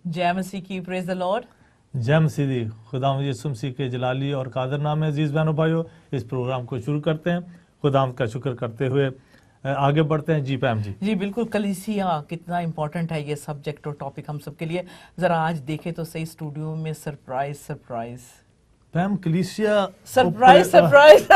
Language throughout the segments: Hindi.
जय मसीह की, प्रेज द लॉर्ड। जय मसीह। खुदावंद यीशु मसीह के जलाली और कादर नाम है। अजीज़ बहनों भाइयों, इस प्रोग्राम को शुरू करते हैं। खुदावंद का शुक्र करते हुए आगे बढ़ते हैं। जी पैम जी। जी बिल्कुल, कलीसिया कितना इम्पोर्टेंट है ये सब्जेक्ट और टॉपिक हम सबके लिए। जरा आज देखें तो सही, स्टूडियो में सरप्राइज सरप्राइज पैम, कलीसिया surprise surprise.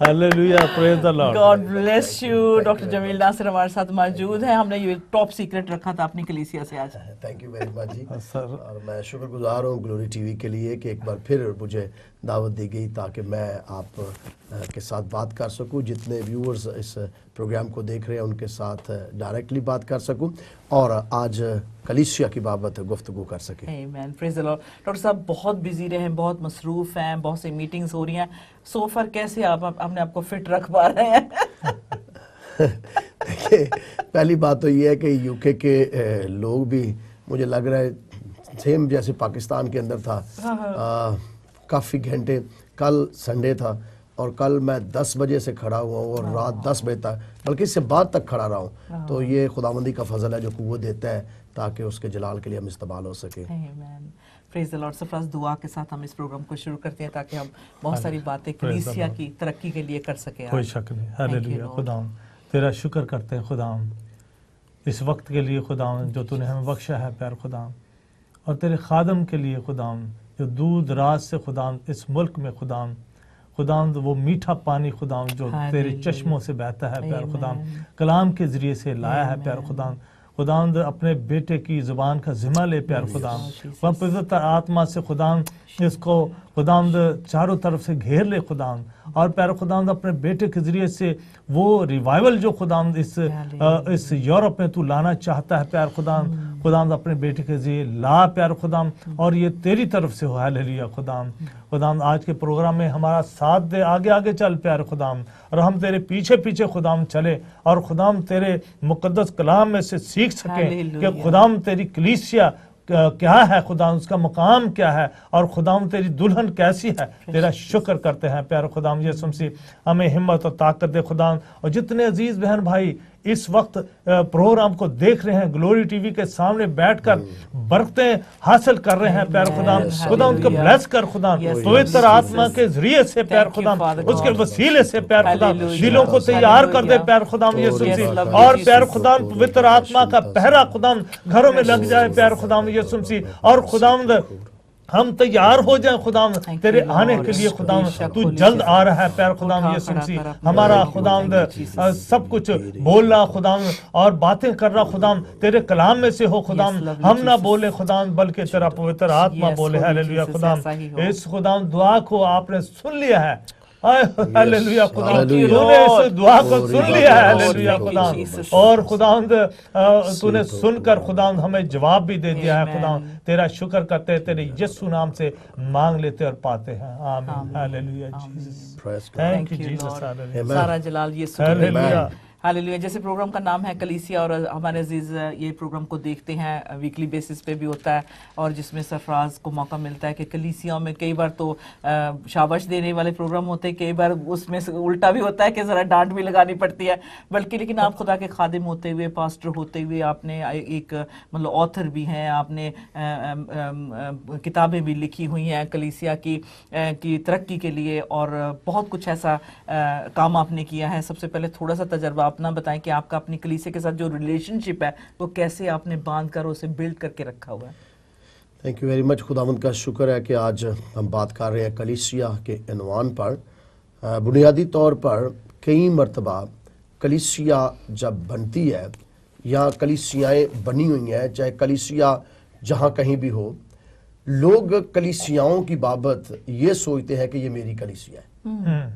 Hallelujah, praise the Lord. God bless you. Doctor Jamil Nasir हमारे साथ मौजूद है। हमने ये टॉप सीक्रेट रखा था अपनी कलीसिया से आज। थैंक यू वेरी मच जी सर। और मैं शुक्रगुजार हूँ ग्लोरी टीवी के लिए कि एक बार फिर मुझे दावत दी गई ताकि मैं आप के साथ बात कर सकूं। जितने व्यूअर्स इस प्रोग्राम को देख रहे हैं उनके साथ डायरेक्टली बात कर सकूं और आज कलीसिया की बाबत गुफ्तगू कर सकें। आमीन, प्रेज द लॉर्ड। डॉक्टर साहब बहुत बिजी रहे हैं, बहुत मसरूफ हैं, बहुत सी मीटिंग्स हो रही हैं। सो फार कैसे आप अपने आप को फिट रख पा रहे हैं? देखिए, पहली बात तो ये है कि यूके के लोग भी मुझे लग रहा है सेम जैसे पाकिस्तान के अंदर था। काफ़ी घंटे, कल संडे था और कल मैं 10 बजे से खड़ा हुआ हूँ और रात 10 बजे तक, बल्कि इससे बाद तक खड़ा रहा हूँ। तो ये खुदावंदी का फजल है जो कुव्वत देता है ताकि उसके जलाल के लिए हम इस्तेमाल हो सके। आमीन, प्रेज द लॉर्ड। सरफराज, दुआ के साथ हम इस प्रोग्राम को शुरू करते हैं ताकि हम बहुत सारी बातें कलीसिया की तरक्की के लिए कर सकें। कोई शक नहीं। हालेलुया। खुदावंद तेरा शुक्र करते हैं खुदावंद, इस वक्त के लिए खुदावंद जो तूने हमें बख्शा है प्यार खुदावंद, और तेरे खादम के लिए खुदावंद जो दूर दराज से खुदावंद इस मुल्क में खुदावंद वो मीठा पानी खुदावंद जो तेरे चश्मों से बहता है प्यार खुदावंद, कलाम के जरिए से लाया है प्यार खुदावंद अपने बेटे की जुबान का जिम्मा ले प्यार खुदावंद। वह पवित्र आत्मा से खुदावंद इसको खुदावंद चारों तरफ से घेर ले खुदावंद, और प्यार खुदावंद अपने बेटे के जरिए से वो रिवाइवल जो खुदावंद इस यूरोप में तू लाना चाहता है प्यार खुदावंद अपने बेटे के जरिए ला प्यार खुदावंद, और ये तेरी तरफ से हो। हालेलुया खुदावंद आज के प्रोग्राम में हमारा साथ दे, आगे आगे चल प्यार खुदावंद, और हम तेरे पीछे पीछे खुदावंद चले और खुदावंद तेरे मुकद्दस कलाम में से सीख सके कि खुदावंद तेरी कलीसिया क्या है, खुदावंद उसका मुकाम क्या है, और खुदावंद तेरी दुल्हन कैसी है। तेरा शुक्र करते हैं प्यारे खुदावंद यीशु मसीह, हमें हिम्मत और ताकत दे खुदावंद। और जितने अजीज बहन भाई इस वक्त प्रोग्राम को देख रहे हैं, ग्लोरी टीवी के सामने बैठकर बरकतें हासिल कर रहे हैं प्यारे खुदावंद को ब्लेस कर खुदावंद, पवित्र आत्मा के जरिए से प्यारे खुदावंद, उसके वसीले से प्यारे खुदावंद दिलों को तैयार कर दे प्यारे खुदावंद यीशु मसीह, और प्यारे खुदावंद पवित्र आत्मा का पहरा खुदावंद घरों में लग जाए प्यारे खुदावंद यीशु मसीह, और खुदावंद हम तैयार हो जाए खुदावंद तेरे आने के लिए। खुदावंद तू जल्द आ रहा है प्यार खुदावंद यीशु मसीह, हमारा खुदावंद सब कुछ बोल रहा खुदावंद और बातें कर रहा खुदावंद तेरे कलाम में से हो खुदावंद, हम ना बोले खुदावंद बल्कि तेरा पवित्र आत्मा बोले। हालेलुया खुदावंद, इस खुदावंद दुआ को आपने सुन लिया है। हालेलुया खुदावंद, तूने इस दुआ को सुन लिया है। हालेलुया खुदावंद, और खुदावंद तूने सुनकर खुदावंद हमें जवाब भी दे दिया है खुदावंद। तेरा शुक्र करते हैं, तेरे यीशु नाम से मांग लेते और पाते हैं। आमीन। Hallelujah Jesus, thank you Jesus. सारा जलाल यीशु। हालेलुया। हालेलुया। जैसे प्रोग्राम का नाम है कलीसिया, और हमारे अजीज ये प्रोग्राम को देखते हैं, वीकली बेसिस पे भी होता है, और जिसमें सरफराज को मौका मिलता है कि कलीसिया में कई बार तो शाबाश देने वाले प्रोग्राम होते हैं, कई बार उसमें उल्टा भी होता है कि ज़रा डांट भी लगानी पड़ती है, बल्कि लेकिन आप खुदा के खादिम होते हुए, पास्टर होते हुए, आपने एक मतलब ऑथर भी हैं, आपने किताबें भी लिखी हुई हैं कलीसिया की तरक्की के लिए, और बहुत कुछ ऐसा काम आपने किया है। सबसे पहले थोड़ा सा तजर्बा अपना बताएं कि आपका अपनी कलीसिया के साथ जो रिलेशनशिप है वो कैसे आपने बांध कर उसे बिल्ड करके रखा हुआ है। Thank you very much. खुदावंद का शुक्र है कि आज हम बात कर रहे हैं कलीसिया के इन्वान पर। बुनियादी तौर पर कई मरतबा कलीसिया जब बनती है या कलीसियाएँ बनी हुई हैं, चाहे कलीसिया जहाँ कहीं भी हो, लोग कलीसियाओं की बाबत ये सोचते हैं कि ये मेरी कलीसिया है।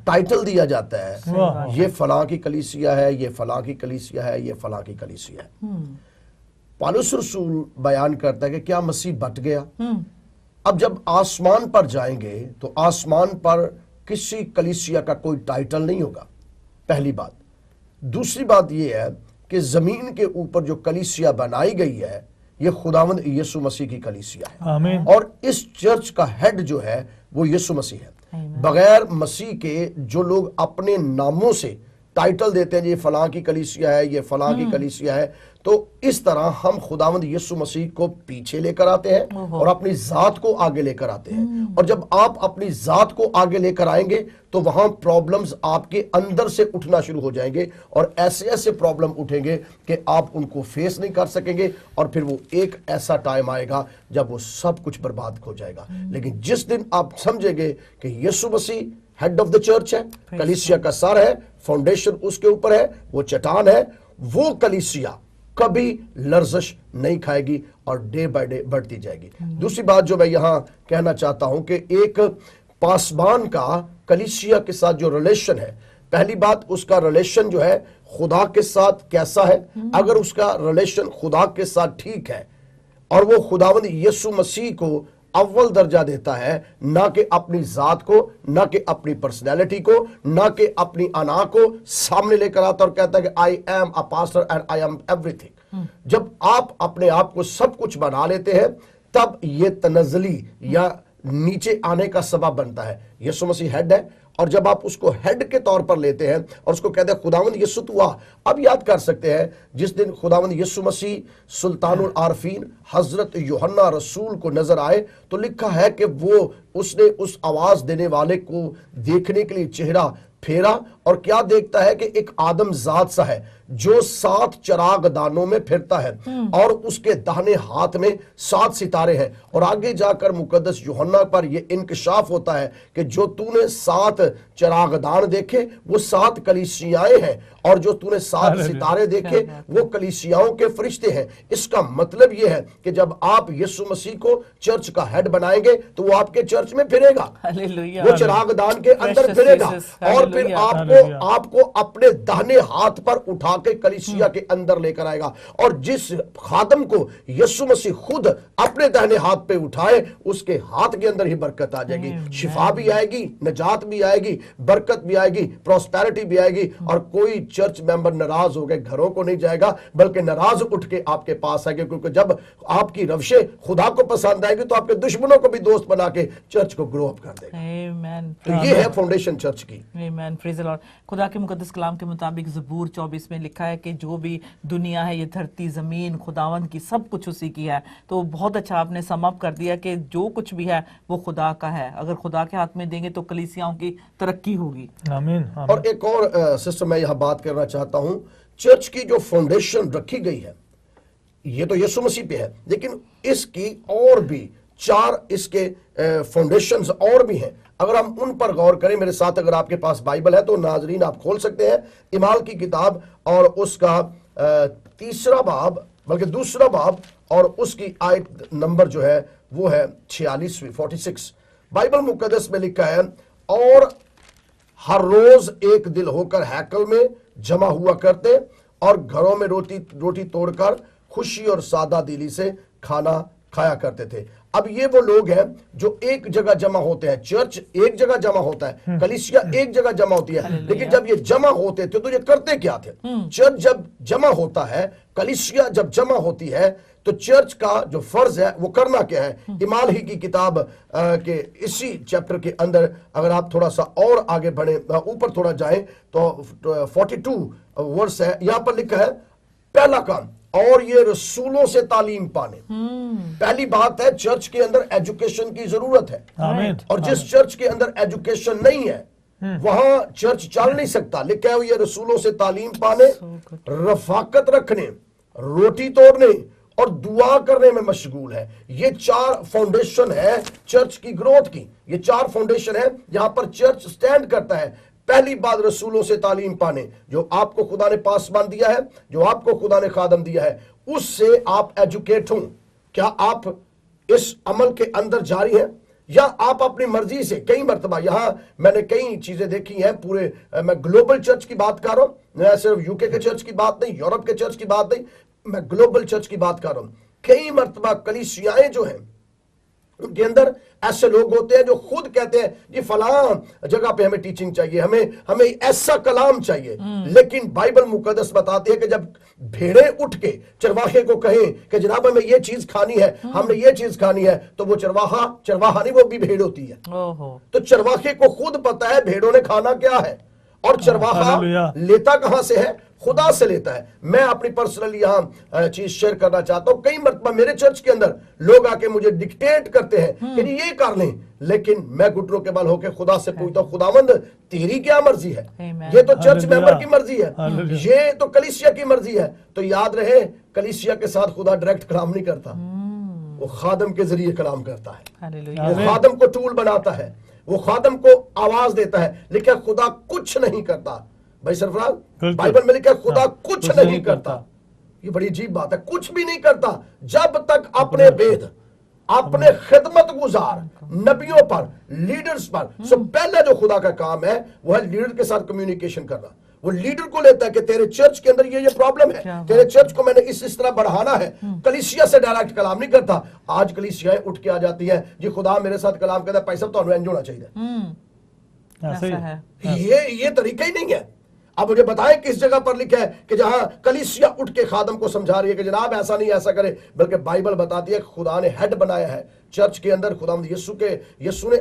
टाइटल दिया जाता है, ये फलां की कलीसिया है, ये फलां की कलीसिया है, ये फलां की कलीसिया है। पौलुस रसूल बयान करता है कि क्या मसीह बट गया? अब जब आसमान पर जाएंगे तो आसमान पर किसी कलीसिया का कोई टाइटल नहीं होगा, पहली बात। दूसरी बात यह है कि जमीन के ऊपर जो कलीसिया बनाई गई है ये खुदावंद यीशु मसीह की कलीसिया है। आमीन। और इस चर्च का हेड जो है वो यीशु मसीह है। बगैर मसीह के जो लोग अपने नामों से टाइटल देते हैं, ये फलां की कलीसिया है, ये फलां की कलीसिया है, तो इस तरह हम खुदावंद यीशु मसीह को पीछे लेकर आते हैं और अपनी जात को आगे लेकर आते हैं। और जब आप अपनी जात को आगे लेकर आएंगे तो वहां प्रॉब्लम्स आपके अंदर से उठना शुरू हो जाएंगे और ऐसे ऐसे प्रॉब्लम उठेंगे कि आप उनको फेस नहीं कर सकेंगे और फिर वो एक ऐसा टाइम आएगा जब वो सब कुछ बर्बाद हो जाएगा। लेकिन जिस दिन आप समझेंगे कि यीशु मसीह हेड ऑफ द चर्च है, कलीसिया का सर है, फाउंडेशन उसके ऊपर है, वो चट्टान है, वो कलीसिया कभी लर्जिश नहीं खाएगी और डे बाय डे बढ़ती जाएगी। दूसरी बात जो मैं यहां कहना चाहता हूं कि एक पासबान का कलीसिया के साथ जो रिलेशन है, पहली बात उसका रिलेशन जो है खुदा के साथ कैसा है। अगर उसका रिलेशन खुदा के साथ ठीक है और वो खुदावंद यीशु मसीह को अव्वल दर्जा देता है, ना कि अपनी जात को, ना कि अपनी पर्सनैलिटी को, ना कि अपनी अना को सामने लेकर आता और कहता है कि I am a pastor and I am everything. जब आप अपने आप को सब कुछ बना लेते हैं तब ये तनज़ली या नीचे आने का सबब बनता है। यीशु मसीह हेड है और जब आप उसको हेड के तौर पर लेते हैं और उसको कहते हैं खुदावंद यीशु तू आ। अब याद कर सकते हैं जिस दिन खुदावंद यीशु मसीह सुल्तानुल आरफीन हजरत यूहन्ना रसूल को नजर आए तो लिखा है कि वो उसने उस आवाज देने वाले को देखने के लिए चेहरा फेरा और क्या देखता है कि एक आदम जात सा है जो 7 चराग दानों में फिरता है और उसके दाहिने हाथ में 7 सितारे हैं। और आगे जाकर मुकद्दस यूहन्ना पर यह इंकशाफ होता है कि जो तूने 7 चराग दान देखे वो 7 कलीसियाएं हैं और जो तूने 7 सितारे देखे वो कलीसियाओं के फरिश्ते हैं। इसका मतलब यह है कि जब आप यीशु मसीह को चर्च का हेड बनाएंगे तो वो आपके चर्च में फिरेगा, वो चराग दान के अंदर फिरेगा और फिर आपको अपने दाहिने हाथ पर उठा के कलीसिया के अंदर लेकर आएगा। और जिस खादम को यीशु मसीह खुद अपने दाहिने हाथ पे उठाए उसके हाथ के अंदर ही बरकत आ जाएगी, शिफा भी आएगी, निजात भी आएगी, बरकत भी आएगी, प्रॉस्पेरिटी भी आएगी। और कोई चर्च मेंबर नाराज हो गए घरों को नहीं जाएगा बल्कि नाराज उठ के आपके पास आएंगे, क्योंकि जब आपकी रविशें खुदा को पसंद आएगी तो आपके दुश्मनों को भी दोस्त बना के चर्च को ग्रो अप कर देगा। आमीन। तो ये है फाउंडेशन चर्च की। आमीन, प्रेज़ द लॉर्ड। खुदा के मुकद्दस कलाम के मुताबिक ज़बूर 24 में लिखा है कि जो भी दुनिया है, ये धरती, जमीन, खुदावंद की, सब कुछ उसी की है। तो बहुत अच्छा आपने सम अप कर दिया कि जो कुछ भी है वो खुदा का है। अगर खुदा के हाथ में देंगे तो कलीसियाओं की तरक्की होगी। आमीन। और एक और सिस्टर मैं यहाँ बात करना चाहता हूँ, चर्च की जो फाउंडेशन रखी गई है ये तो यीशु मसीह पे है, लेकिन इसकी और भी 4 इसके फाउंडेशंस और भी हैं। अगर हम उन पर गौर करें, मेरे साथ अगर आपके पास बाइबल है तो नाजरीन आप खोल सकते हैं इमाल की किताब और उसका 3रा बाब, बल्कि 2रा बाब और उसकी आयत नंबर जो है वो है 46। बाइबल मुकद्दस में लिखा है, और हर रोज एक दिल होकर हैकल में जमा हुआ करते और घरों में रोटी तोड़कर खुशी और सादा दिली से खाना खाया करते थे। अब ये वो लोग हैं जो एक जगह जमा होते हैं। चर्च एक जगह जमा होता है, कलीसिया एक जगह जमा होती है, लेकिन जब ये जमा होते थे तो ये करते क्या थे? चर्च जब जमा होता है, कलीसिया जब जमा होती है तो चर्च का जो फर्ज है वो करना क्या है? इमाल ही की किताब के इसी चैप्टर के अंदर अगर आप थोड़ा सा और आगे बढ़े, ऊपर थोड़ा जाए तो 42 वर्स है, यहां पर लिखा है पहला काम, और ये रसूलों से तालीम पाने। पहली बात है चर्च के अंदर एजुकेशन की जरूरत है। आमीन। और जिस चर्च के अंदर एजुकेशन नहीं है वहां चर्च चल नहीं सकता। लिखा है ये रसूलों से तालीम पाने, रफाकत रखने, रोटी तोड़ने और दुआ करने में मशगूल है। ये 4 फाउंडेशन है चर्च की ग्रोथ की। ये 4 फाउंडेशन है जहां पर चर्च स्टैंड करता है। पहली बात रसूलों से तालीम पाने, जो आपको खुदा ने पासबान दिया है, जो आपको खुदा ने खादम दिया है, उससे आप एजुकेट हो। क्या आप इस अमल के अंदर जारी हैं या आप अपनी मर्जी से? कई मरतबा यहां मैंने कई चीजें देखी हैं, पूरे मैं ग्लोबल चर्च की बात कर रहा हूं, मैं सिर्फ यूके के चर्च की बात नहीं, यूरोप के चर्च की बात नहीं, मैं ग्लोबल चर्च की बात कर रहा हूं। कई मरतबा कलीसियाएं जो हैं उनके अंदर ऐसे लोग होते हैं जो खुद कहते हैं जी फलां जगह पे हमें टीचिंग चाहिए, हमें ऐसा कलाम चाहिए, लेकिन बाइबल मुकद्दस बताती है कि जब भेड़े उठ के चरवाहे को कहें कि जनाब हमें ये चीज खानी है, हमने ये चीज खानी है, तो वो चरवाहा नहीं, वो भी भेड़ होती है। तो चरवाहे को खुद पता है भेड़ों ने खाना क्या है, और चरवाहा लेता कहां से है? खुदा से लेता है। मैं अपनी पर्सनली यहाँ चीज शेयर करना चाहता हूँ, कई मरतबा मेरे चर्च के अंदर लोग आके मुझे डिक्टेट करते हैं कि ये कर लें, लेकिन मैं घुटनों के बल होकर खुदा से पूछता हूँ, खुदावंद तेरी क्या मर्जी है? ये तो चर्च मेंबर की मर्जी है, ये तो कलीसिया की मर्जी है। तो याद रहे, कलीसिया के साथ खुदा डायरेक्ट कलाम नहीं करता, वो खादम के जरिए कलाम करता है, वो खादम को टूल बनाता है, वो खादम को आवाज देता है। लिखा खुदा कुछ नहीं करता। भाई सरफराज, बाइबल में लिखा है खुदा कुछ नहीं करता। ये बड़ी अजीब बात है, कुछ भी नहीं करता जब तक अपने वेद, अपने खिदमत गुजार नबियों पर, लीडर्स पर। सो पहला जो खुदा का काम है वो है लीडर के साथ कम्युनिकेशन करना। वो लीडर को लेता है कि तेरे चर्च के अंदर ये प्रॉब्लम है, तेरे चर्च को मैंने इस तरह बढ़ाना है। कलीसिया से डायरेक्ट कलाम नहीं करता। आज कलीसियाएं उठ के आ जाती है, जी खुदा मेरे साथ कलाम करता है, पैसा तो इंज होना चाहिए। ऐसा है। ये तरीका ही नहीं है। अब मुझे बताएं किस जगह पर लिखा है कि जहां कलीसिया उठ के खादम को समझा रही है कि जनाब ऐसा नहीं, ऐसा करे, बल्कि बाइबल बताती है खुदा ने हेड बनाया है चर्च के अंदर। खुदा यीशु ने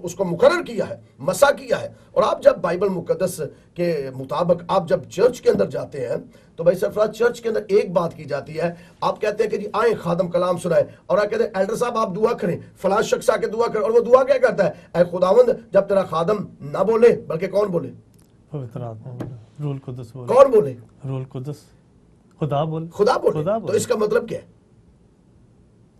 उसको मुकर्रर किया है, मसा किया है। और आप जब बाइबल मुकद्दस के मुताबिक आप जब चर्च के अंदर जाते हैं तो भाई सरफराज, चर्च के अंदर एक बात की जाती है, आप कहते हैं कि जी आए खादम कलाम सुनाए, और आप कहते हैं एल्डर साहब आप दुआ करें, फलां शख्स आके दुआ करें। और वो दुआ क्या करता है? ऐ खुदावंद, जब तेरा खादम ना बोले, बल्कि कौन बोले? पवित्र आत्मा बोले, रूल कुदस बोले। कौन बोले? रूल कुदस, खुदा बोले। खुदा बोले। तो इसका मतलब क्या है?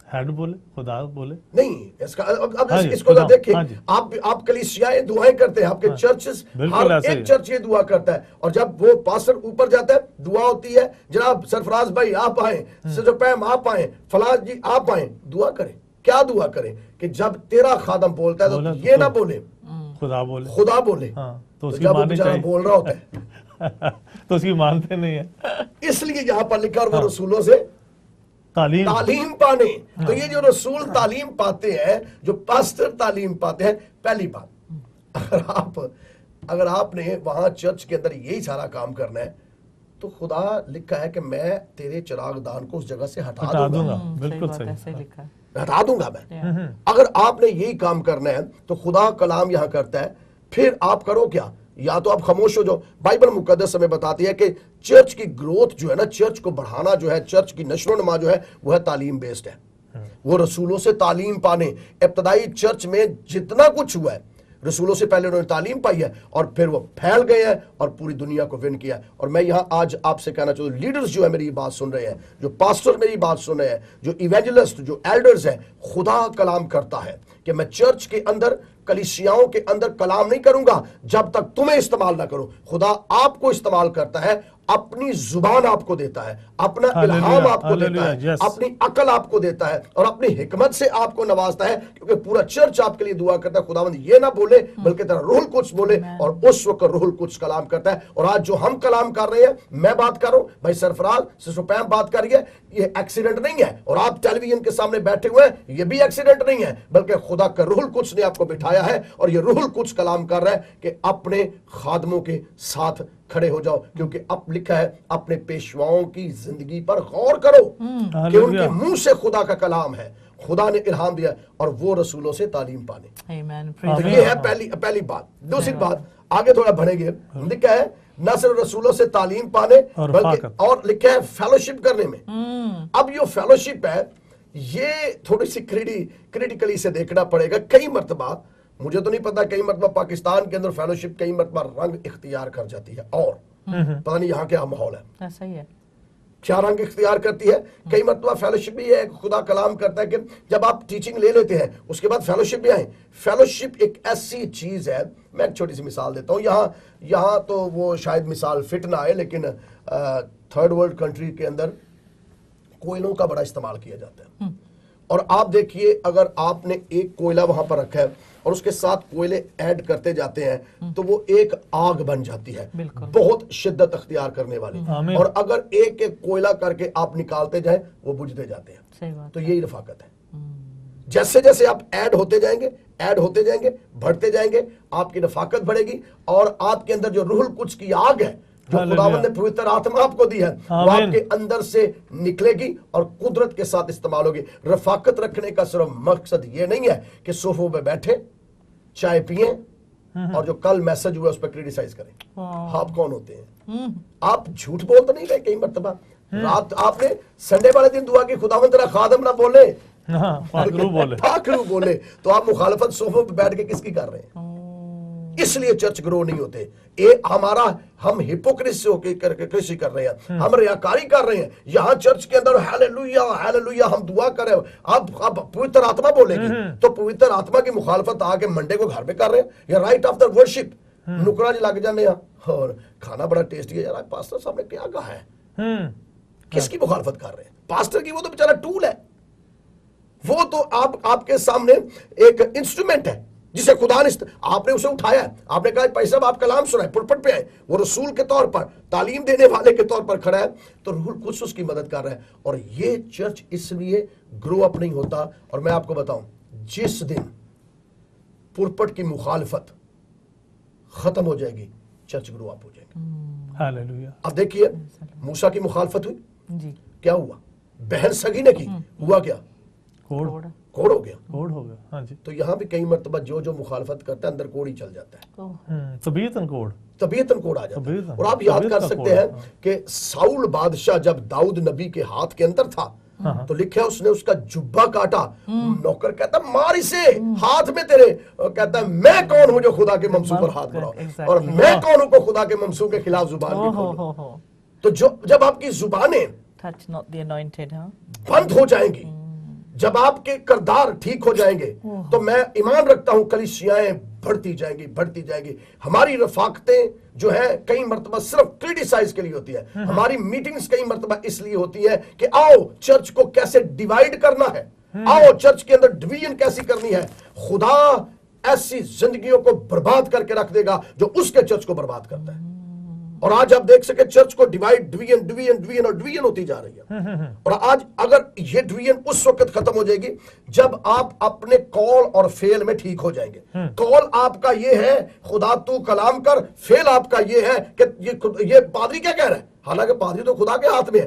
हेड बोले, खुदा बोले नहीं। इसका अब इसको देखिए, आप कलीसियाएं दुआएं करते हैं, आपके चर्चेस, हर एक चर्च ये दुआ करता है। और जब वो पास्टर ऊपर जाता है, दुआ होती है, जनाब सरफराज भाई आप आए, सजोपैम आप आए, फलाज जी आप आए, दुआ करें। क्या दुआ करें? कि जब तेरा खादम बोलता है तो ये ना बोले खुदा बोले, खुदा बोले। तो जब वो बेचारा बोल रहा होता है तो उसकी मानते नहीं है। इसलिए यहां पर लिखा, और वो रसूलों से तालीम पाने। तो ये जो रसूल तालीम पाते हैं, जो पास्टर तालीम पाते हैं, पहली बात, अगर आपने वहां चर्च के अंदर यही सारा काम करना है तो खुदा लिखा है कि मैं तेरे चिरागदान को उस जगह से हटा दूंगा। बिल्कुल सही, हटा दूंगा मैं। अगर आपने यही काम करना है तो खुदा कलाम यहां करता है, फिर आप करो क्या? या तो आप खामोश हो जाओ। बाइबल मुकद्दस हमें बताती है कि चर्च की ग्रोथ जो है ना, चर्च को बढ़ाना जो है, चर्च की नशो नमा जो है, वो है तालीम बेस्ड है। वो रसूलों से तालीम पाने। इब्तदाई चर्च में जितना कुछ हुआ है, रसूलों से पहले उन्होंने तालीम पाई है और फिर वो फैल गए हैं और पूरी दुनिया को विन किया। और मैं यहां आज आपसे कहना चाहता हूं, लीडर्स जो है मेरी बात सुन रहे हैं, जो पास्टर मेरी बात सुन रहे हैं, जो इवेंजलिस्ट, जो एल्डर्स हैं, खुदा कलाम करता है कि मैं चर्च के अंदर, कलीसियाओं के अंदर कलाम नहीं करूंगा जब तक तुम्हें इस्तेमाल ना करो। खुदा आपको इस्तेमाल करता है, अपनी जुबान आपको देता है, अपना इल्हाम आपको देता है, अपनी अकल आपको देता है और अपनी हिकमत से आपको नवाजता है। क्योंकि पूरा चर्च आपके लिए दुआ करता है, खुदावंद ये ना बोले बल्कि तेरा रूहुल कुद्स बोले, और उस वक्त रूहुल कुद्स कलाम करता है। और आज जो हम कलाम कर रहे हैं, मैं बात कर रहा हूं, भाई सरफराज सिस्टर पैम बात कर रही है, ये एक्सीडेंट नहीं है। और आप टेलीविजन के सामने बैठे हुए हैं, ये भी एक्सीडेंट नहीं है, बल्कि खुदा का रूहुल कुद्स ने आपको बिठाया है और ये रूहुल कुद्स कलाम कर रहा है कि अपने खादमों के साथ खड़े हो जाओ। क्योंकि अब लिखा है, अपने पेशवाओं की जिंदगी पर गौर करो कि उनके मुंह से खुदा का कलाम है, खुदा ने इल्हाम दिया, और वो रसूलों से तालीम पाने। तो ये है पहली बात। दूसरी बात, आगे थोड़ा बढ़ेंगे, लिखा है न सिर्फ रसूलों से तालीम पाने बल्कि और लिखा है फेलोशिप करने में। अब ये फेलोशिप है, ये थोड़ी सी क्रिटिकली से देखना पड़ेगा। कई मर्तबा, मुझे तो नहीं पता, कई मरतबा पाकिस्तान के अंदर फेलोशिप कई मरतबा रंग इख्तियार कर जाती है, और पता नहीं यहाँ क्या माहौल है, सही है, क्या रंग इख्तियार करती है। कई मरतबा फेलोशिप भी है, खुदा कलाम करता है कि जब आप टीचिंग ले लेते हैं उसके बाद फेलोशिप भी आए। फेलोशिप एक ऐसी चीज है, मैं एक छोटी सी मिसाल देता हूँ। यहाँ तो वो शायद मिसाल फिट ना आए, लेकिन थर्ड वर्ल्ड कंट्री के अंदर कोयलों का बड़ा इस्तेमाल किया जाता है। और आप देखिए, अगर आपने एक कोयला वहां पर रखा है और उसके साथ कोयले ऐड करते जाते हैं तो वो एक आग बन जाती है, बहुत शिद्दत अख्तियार करने वाली। और अगर एक एक कोयला करके आप निकालते जाएं, वो बुझते जाते हैं। तो यही रफाकत है। जैसे जैसे आप ऐड होते जाएंगे, बढ़ते जाएंगे, आपकी रफाकत बढ़ेगी और आपके अंदर जो रूहुल कुद्स की आग है, जो खुदावंद ने पवित्र आत्मा आपको दी है, वो आपके अंदर से निकलेगी और कुदरत के साथ इस्तेमाल होगी। रफाकत रखने का सिर्फ मकसद ये नहीं है कि सोफों पे बैठे चाय पिए और जो कल मैसेज हुआ उस पर क्रिटिसाइज करें। आप कौन होते हैं? आप झूठ बोल तो नहीं रहे कई मर्तबा? रात आपने संडे वाले दिन दुआ की, खुदावंद तेरा खादम ना बोले, पाखरू बोले, तो आप मुखालफत सोफे पे बैठ के किसकी कर रहे हैं? इसलिए चर्च ग्रो नहीं होते। हम हिपोक्रेसी होकर कृषि कर रहे हैं, हम रियाकारी कर रहे हैं। यहाँ चर्च के अंदर हालेलुया हालेलुया हम दुआ कर रहे हैं, अब पवित्र आत्मा बोलेगी तो पवित्र आत्मा की मुखालफत आके मंडे को घर में कर रहे हैं, या राइट आफ्टर वर्शिप नुकराज लग जाने और खाना बड़ा टेस्टी है यार, पास्टर साहब ने क्या कहा है, किसकी मुखालफत कर रहे हैं? पास्टर की, वो तो बेचारा टूल है, वो तो आपके सामने एक इंस्ट्रूमेंट है जिसे खुदा ने, आपने उसे उठाया है, आपने कहा भाई साहब आप कलाम सुनाए, पुलपट पे आए, वो रसूल के तौर पर, तालीम देने वाले के तौर पर खड़ा है, तो रूहुल कुद्स उसकी मदद कर रहा है। और ये चर्च इसलिए ग्रो अप नहीं होता। और मैं आपको बताऊं, जिस दिन पुलपट की मुखालफत खत्म हो जाएगी, चर्च ग्रो अप हो जाएगी। हालेलुया। अब देखिए, मूसा की मुखालफत हुई जी, क्या हुआ? बहन सगी ने की, हुआ क्या? कोड़ हो गया। हाँ जी। तो यहाँ भी कई मर्तबा जो मुखालफत करता है अंदर कोड़ ही चल जाता है, तबीयतन कोड़ आ जाता है। और आप याद कर सकते हैं कि साउल बादशाह जब दाऊद नबी के हाथ के अंदर था, तो लिखा है उसने उसका जुब्बा काटा, नौकर कहता मार इसे, हाथ में तेरे, कहता है मैं कौन हूं जो खुदा के ममसू पर हाथ बढ़ाऊं, और मैं कौन हूं को खुदा के ममसू के खिलाफ जुबान भी खोलूं। तो जब आपकी जुबानें बंद हो जाएंगी, जब आपके किरदार ठीक हो जाएंगे, तो मैं ईमान रखता हूं कलीसियाएं बढ़ती जाएंगी। हमारी रफाकतें जो है कई मर्तबा सिर्फ क्रिटिसाइज के लिए होती है, हमारी मीटिंग्स कई मर्तबा इसलिए होती है कि आओ चर्च को कैसे डिवाइड करना है, आओ चर्च के अंदर डिवीजन कैसी करनी है। खुदा ऐसी जिंदगियों को बर्बाद करके रख देगा जो उसके चर्च को बर्बाद करता है। और आज आप देख सके चर्च को डिवीजन होती जा रही है। और आज अगर ये डिवीजन उस वक्त खत्म हो जाएगी जब आप अपने कॉल और फेल में ठीक हो जाएंगे। कॉल आपका ये है खुदा तू कलाम कर, फेल आपका ये है कि ये पादरी क्या कह रहा है, हालांकि पादरी तो खुदा के हाथ में है।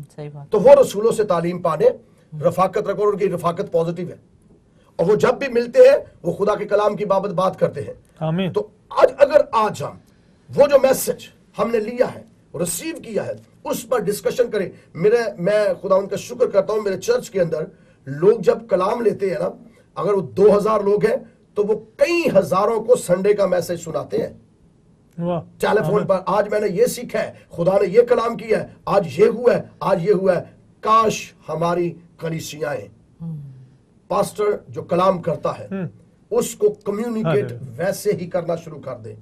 सही बात। तो वो रसूलों से तालीम पाने, रफाकत रखो, उनकी रफाकत पॉजिटिव है, और वो जब भी मिलते हैं वो खुदा के कलाम की बाबत बात करते हैं। आमीन। तो आज हम वो जो मैसेज हमने लिया है, रिसीव किया है, उस पर डिस्कशन करें। मैं खुदा उनका शुक्र करता हूं, मेरे चर्च के अंदर लोग जब कलाम लेते हैं ना, अगर वो 2000 लोग हैं तो वो कई हजारों को संडे का मैसेज सुनाते हैं टेलीफोन पर। आज मैंने ये सीखा है, खुदा ने ये कलाम किया है, आज ये हुआ है, आज ये हुआ है। काश हमारी कलीसियाएं पास्टर जो कलाम करता है उसको कम्युनिकेट वैसे ही करना शुरू कर दे,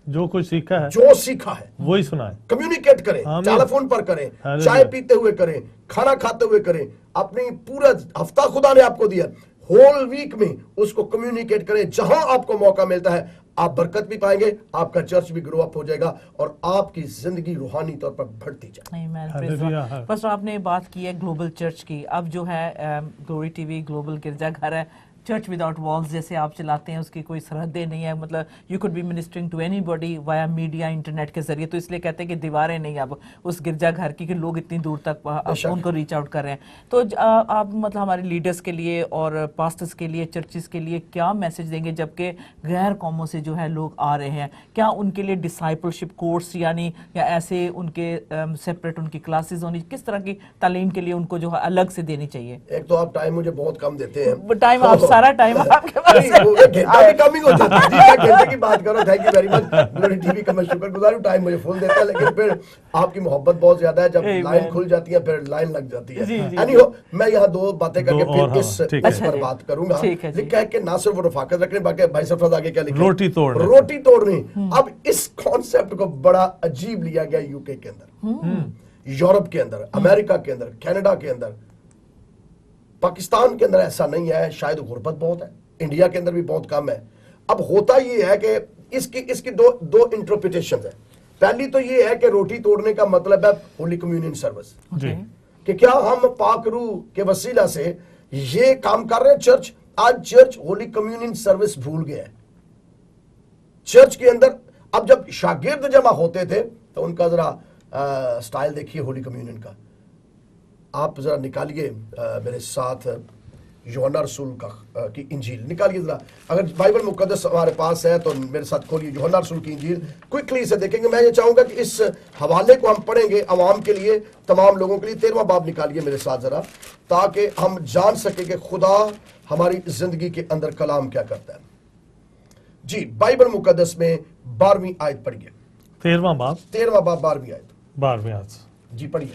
जो कुछ सीखा है, जो सीखा है वही सुनाए, कम्युनिकेट करें, टेलीफोन पर करें, चाय पीते हुए करें, खाना खाते हुए करें, अपनी पूरा हफ्ता खुदा ने आपको दिया, होल वीक में उसको कम्युनिकेट करें। जहां आपको मौका मिलता है आप बरकत भी पाएंगे, आपका चर्च भी ग्रो अप हो जाएगा और आपकी जिंदगी रूहानी तौर पर बढ़ती जाएगी। बस आपने बात की है ग्लोबल चर्च की। अब जो है ग्लोरी टीवी ग्लोबल गिरजाघर है, चर्च विदाउट वॉल्स जैसे आप चलाते हैं, उसकी कोई सरहदें नहीं है, मतलब you could be ministering to anybody via media, internet के जरिए। तो इसलिए कहते हैं कि दीवारें नहीं अब उस गिरजाघर की कि लोग इतनी दूर तक उनको रीच आउट कर रहे हैं। तो आप मतलब हमारे लीडर्स के लिए और पास्टर्स के लिए, चर्चिस के लिए क्या मैसेज देंगे जबकि गैर कौमों से जो है लोग आ रहे हैं? क्या उनके लिए डिसाइपलशिप कोर्स यानी या ऐसे उनके सेपरेट उनकी क्लासेस होनी, किस तरह की तालीम के लिए उनको जो है अलग से देनी चाहिए? एक तो आप टाइम मुझे बहुत कम देते हैं, टाइम आप सारा टाइम आपके पास घंटा भी कम ही होता है। जी मैं घंटे की बात करो, thank you very much glory TV का मैं शुक्रगुजार हूं, टाइम मुझे फुल देता है, लेकिन फिर आपकी मोहब्बत बहुत ज्यादा है, जब लाइन खुल जाती है फिर लाइन लग जाती है। एनीहो मैं यहाँ दो बातें करके फिर इस पर बात करूंगा। लिखा है कि ना सिर्फ रफाकत रखने, बाकी भाई सरफराज आगे क्या लिखा है, रोटी तोड़नी। अब इस कॉन्सेप्ट को बड़ा अजीब लिया गया यूके के अंदर, यूरोप के अंदर, अमेरिका के अंदर, कनाडा के अंदर, पाकिस्तान के अंदर ऐसा नहीं है, शायद गुर्बत बहुत है, इंडिया के अंदर भी बहुत कम है। अब होता ये है कि इसकी दो इंटरप्रिटेशन है। पहली तो ये है कि रोटी तोड़ने का मतलब है होली कम्युनियन सर्विस, कि क्या हम पाक रूह के वसीला से ये काम कर रहे हैं। चर्च आज चर्च होली कम्युनियन सर्विस भूल गया है। चर्च के अंदर अब जब शागिर्द जमा होते थे तो उनका जरा स्टाइल देखिए होली कम्युनियन का, आप जरा निकालिए मेरे साथ यूहन्ना रसूल की इंजील निकालिए जरा, अगर बाइबल मुकद्दस हमारे पास है तो मेरे साथ खोलिए यूहन्ना रसूल की इंजील, क्विकली से देखेंगे। मैं ये चाहूंगा कि इस हवाले को हम पढ़ेंगे अवाम के लिए, तमाम लोगों के लिए। 13वां बाब निकालिए मेरे साथ जरा, ताकि हम जान सके कि खुदा हमारी जिंदगी के अंदर कलाम क्या करता है। जी, बाइबल मुकद्दस में 12वीं आयत पढ़िए। 13वां बाब 12वीं आयत 12वीं आयत। जी पढ़िए।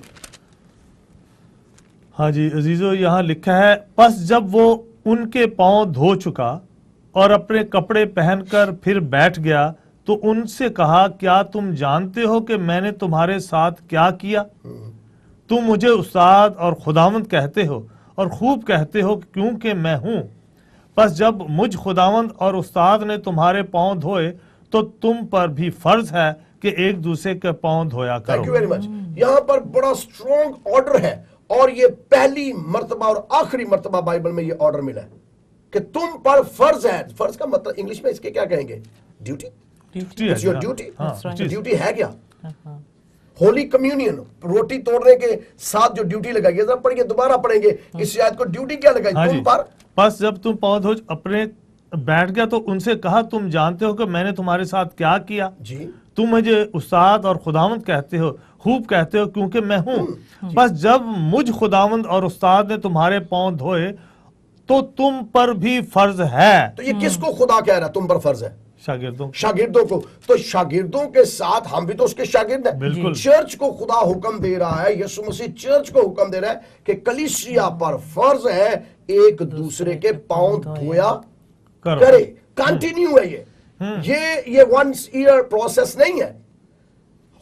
हाँ जी अजीजों, यहाँ लिखा है, बस जब वो उनके पांव धो चुका और अपने कपड़े पहनकर फिर बैठ गया तो उनसे कहा, क्या तुम जानते हो कि मैंने तुम्हारे साथ क्या किया? तुम मुझे उस्ताद और खुदावंद कहते हो और खूब कहते हो क्योंकि मैं हूं। बस जब मुझ खुदावंद और उस्ताद ने तुम्हारे पांव धोए तो तुम पर भी फर्ज है कि एक दूसरे के पांव धोया थैंक यू करो। Very much. यहाँ पर बड़ा स्ट्रॉन्ग ऑर्डर है, और ये पहली मर्तबा और आखिरी मर्तबा बाइबल में ये ऑर्डर मिला है कि तुम पर फर्ज है। फर्ज का मतलब इंग्लिश में इसके क्या कहेंगे? Duty. It's your duty. Duty है क्या? होली कम्युनियन, रोटी तोड़ने के साथ जो ड्यूटी लगाई है, जरा पढ़िए, दोबारा पढ़ेंगे इस शायद को। ड्यूटी क्या लगाई? हाँ तुम जी। पर बस जब तुम पांव धो अपने बैठ गया तो उनसे कहा, तुम जानते हो कि मैंने तुम्हारे साथ क्या किया? जी। तुम मुझे उस्ताद और खुदावंद कहते हो, खूब कहते हो क्योंकि मैं हूं। बस जब मुझ खुदावंद और उस्ताद ने तुम्हारे पांव धोए तो तुम पर भी फर्ज है। तो ये किसको खुदा कह रहा है तुम पर फर्ज है? शागिर्दों शागिर्दों को। तो शागिर्दों के साथ हम भी तो उसके शागिर्द हैं। बिल्कुल। चर्च को खुदा हुक्म दे रहा है, यीशु मसीह चर्च को हुक्म दे रहा है कि कलीसिया पर फर्ज है एक दूसरे के पांव धोया करे। कंटिन्यू है ये वंस ईयर प्रोसेस नहीं है।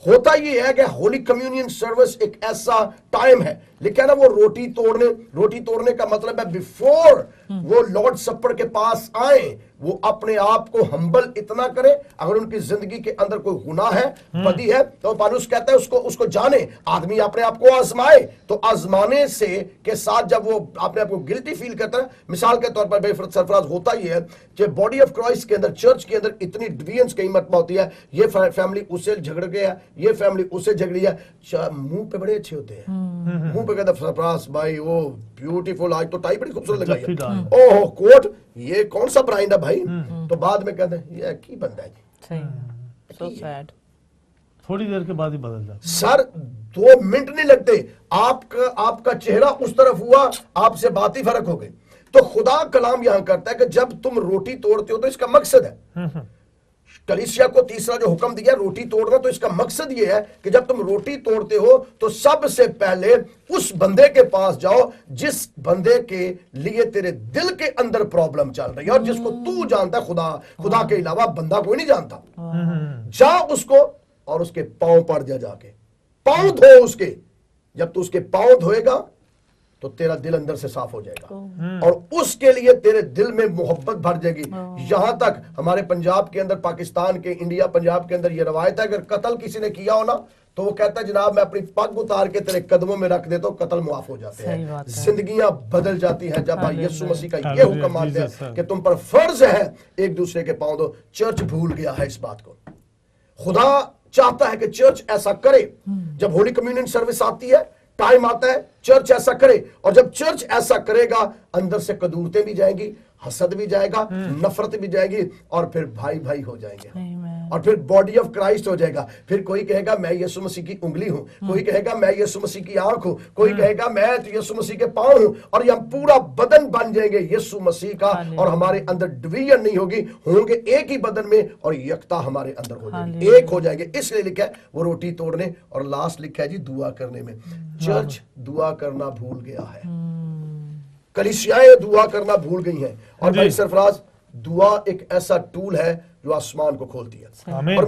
होता ये है कि होली कम्युनियन सर्विस एक ऐसा टाइम है, लिखा है ना, वो रोटी तोड़ने का मतलब है बिफोर वो लॉर्ड सपर के पास आए, वो अपने आप को हम्बल इतना करे। अगर उनकी जिंदगी के अंदर कोई गुनाह है, बदी है, तो पौलुस कहता है उसको जाने। आदमी अपने आप को आजमाए, तो आजमाने से के साथ जब वो अपने आप को गिल्टी फील करता है, मिसाल के तौर पर बेफर्ज सरफराज होता ही है कि बॉडी ऑफ क्राइस्ट के अंदर, चर्च के अंदर इतनी डिवीजन्स कई मरतबा होती है। ये फैमिली उससे झगड़ गया, ये फैमिली उससे झगड़ी है। मुंह पे बड़े अच्छे होते हैं, मुंह पे कहता सरफराज भाई वो ब्यूटीफुल, आज तो टाई बड़ी खूबसूरत लगाई है, ओह कोट, ये कौन सा ब्रांड है भाई? तो बाद में कहते हैं ये की बंदा है जी। So sad. थोड़ी देर के बाद ही बदल जाता। सर 2 मिनट नहीं लगते, आपका चेहरा उस तरफ हुआ, आपसे बात ही फर्क हो गई। तो खुदा कलाम यहां करता है कि जब तुम रोटी तोड़ते हो तो इसका मकसद है, कलीसिया को तीसरा जो हुक्म दिया रोटी तोड़ना, तो इसका मकसद यह है कि जब तुम रोटी तोड़ते हो तो सबसे पहले उस बंदे के पास जाओ जिस बंदे के लिए तेरे दिल के अंदर प्रॉब्लम चल रही है, और जिसको तू जानता है, खुदा के अलावा बंदा कोई नहीं जानता। जा उसको और उसके पांव पड़ जाके पांव धो उसके। जब तू उसके पांव धोएगा तो तेरा दिल अंदर से साफ हो जाएगा, और उसके लिए तेरे दिल में मोहब्बत भर जाएगी। यहां तक हमारे पंजाब के अंदर, पाकिस्तान के, इंडिया पंजाब के अंदर यह रवायत है, अगर कत्ल किसी ने किया हो ना, तो वो कहता है जनाब मैं अपनी पग उतार के तेरे कदमों में रख देता हूं, कत्ल मुआफ हो जाते हैं, जिंदगियां बदल जाती हैं जब यीशु मसीह का ये हुक्म मानते हैं कि तुम पर फर्ज है एक दूसरे के पांव दो। चर्च भूल गया है इस बात को। खुदा चाहता है कि चर्च ऐसा करे। जब होली कम्युनियन सर्विस आती है, टाइम आता है, चर्च ऐसा करे, और जब चर्च ऐसा करेगा अंदर से कदूरतें भी जाएंगी, हसद भी जाएगा, नफरत भी जाएगी, और फिर भाई भाई हो जाएंगे, और फिर बॉडी ऑफ क्राइस्ट हो जाएगा। फिर कोई कहेगा मैं यीशु मसीह की उंगली हूं, कोई कहेगा मैं यीशु मसीह की आंख हूं, कोई कहेगा मैं यीशु मसीह के पांव हूं, और ये पूरा बदन बन जाएंगे यीशु मसीह का, और हमारे अंदर डिवीजन नहीं होगी, होंगे एक ही बदन में, और एकता हमारे अंदर हो जाएगी, एक हो जाएंगे। इसलिए लिखा है वो रोटी तोड़ने, और लास्ट लिखा है जी दुआ करने में। चर्च दुआ करना भूल गया है, कलीसियाएं दुआ करना भूल गई हैं, और भाई सरफराज दुआ एक ऐसा टूल है जो आसमान को खोलती है। और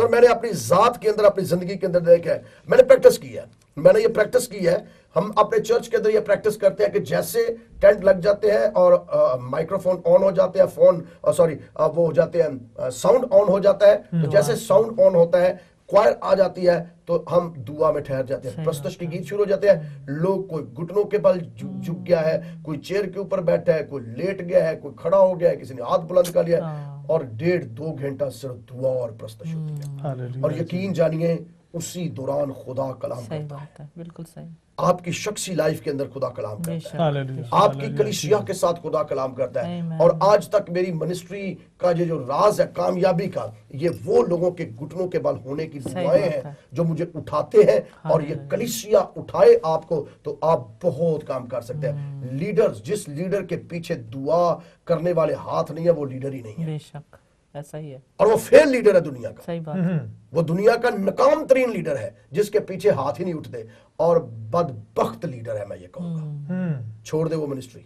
मैंने अपनी जात के अंदर, अपनी जिंदगी के अंदर देखा है, मैंने प्रैक्टिस की है, मैंने ये प्रैक्टिस की है। हम अपने चर्च के अंदर ये प्रैक्टिस करते हैं कि जैसे टेंट लग जाते हैं और माइक्रोफोन ऑन हो जाते हैं, वो हो जाते हैं, साउंड ऑन हो जाता है, तो जैसे साउंड ऑन होता है, क्वायर आ जाती है, तो हम दुआ में ठहर जाते हैं, प्रस्तुति के गीत शुरू हो जाते हैं। लोग कोई घुटनों के बल झुक गया है, कोई चेयर के ऊपर बैठा है, कोई लेट गया है, कोई खड़ा हो गया है, किसी ने हाथ बुलंद कर लिया है, और 1.5-2 घंटा सिर्फ दुआ और प्रस्तुति होती है। और यकीन जानिए उसी दौरान खुदा कलाम सही करता है। बात है, बिल्कुल सही। आपकी शख्सी लाइफ के अंदर खुदा कलाम करता है, बेशक, हालेलुया, आपकी हालेलुया, कलीसिया के साथ खुदा कलाम करता है। Amen. और आज तक मेरी मिनिस्ट्री का ये जो राज है कामयाबी का, ये वो लोगों के घुटनों के बल होने की सही दुआएं बात हैं है। जो मुझे उठाते हैं, और ये हालेलुया। कलीसिया उठाए आपको तो आप बहुत काम कर सकते हैं। लीडर्स, जिस लीडर के पीछे दुआ करने वाले हाथ नहीं है, वो लीडर ही नहीं है, बेशक ऐसा ही है, और वो फेल लीडर है दुनिया का। सही बात है। वो दुनिया का नाकाम तरीन लीडर है जिसके पीछे हाथ ही नहीं उठते, और बदबख्त लीडर है मैं ये कहूंगा। छोड़ दे वो मिनिस्ट्री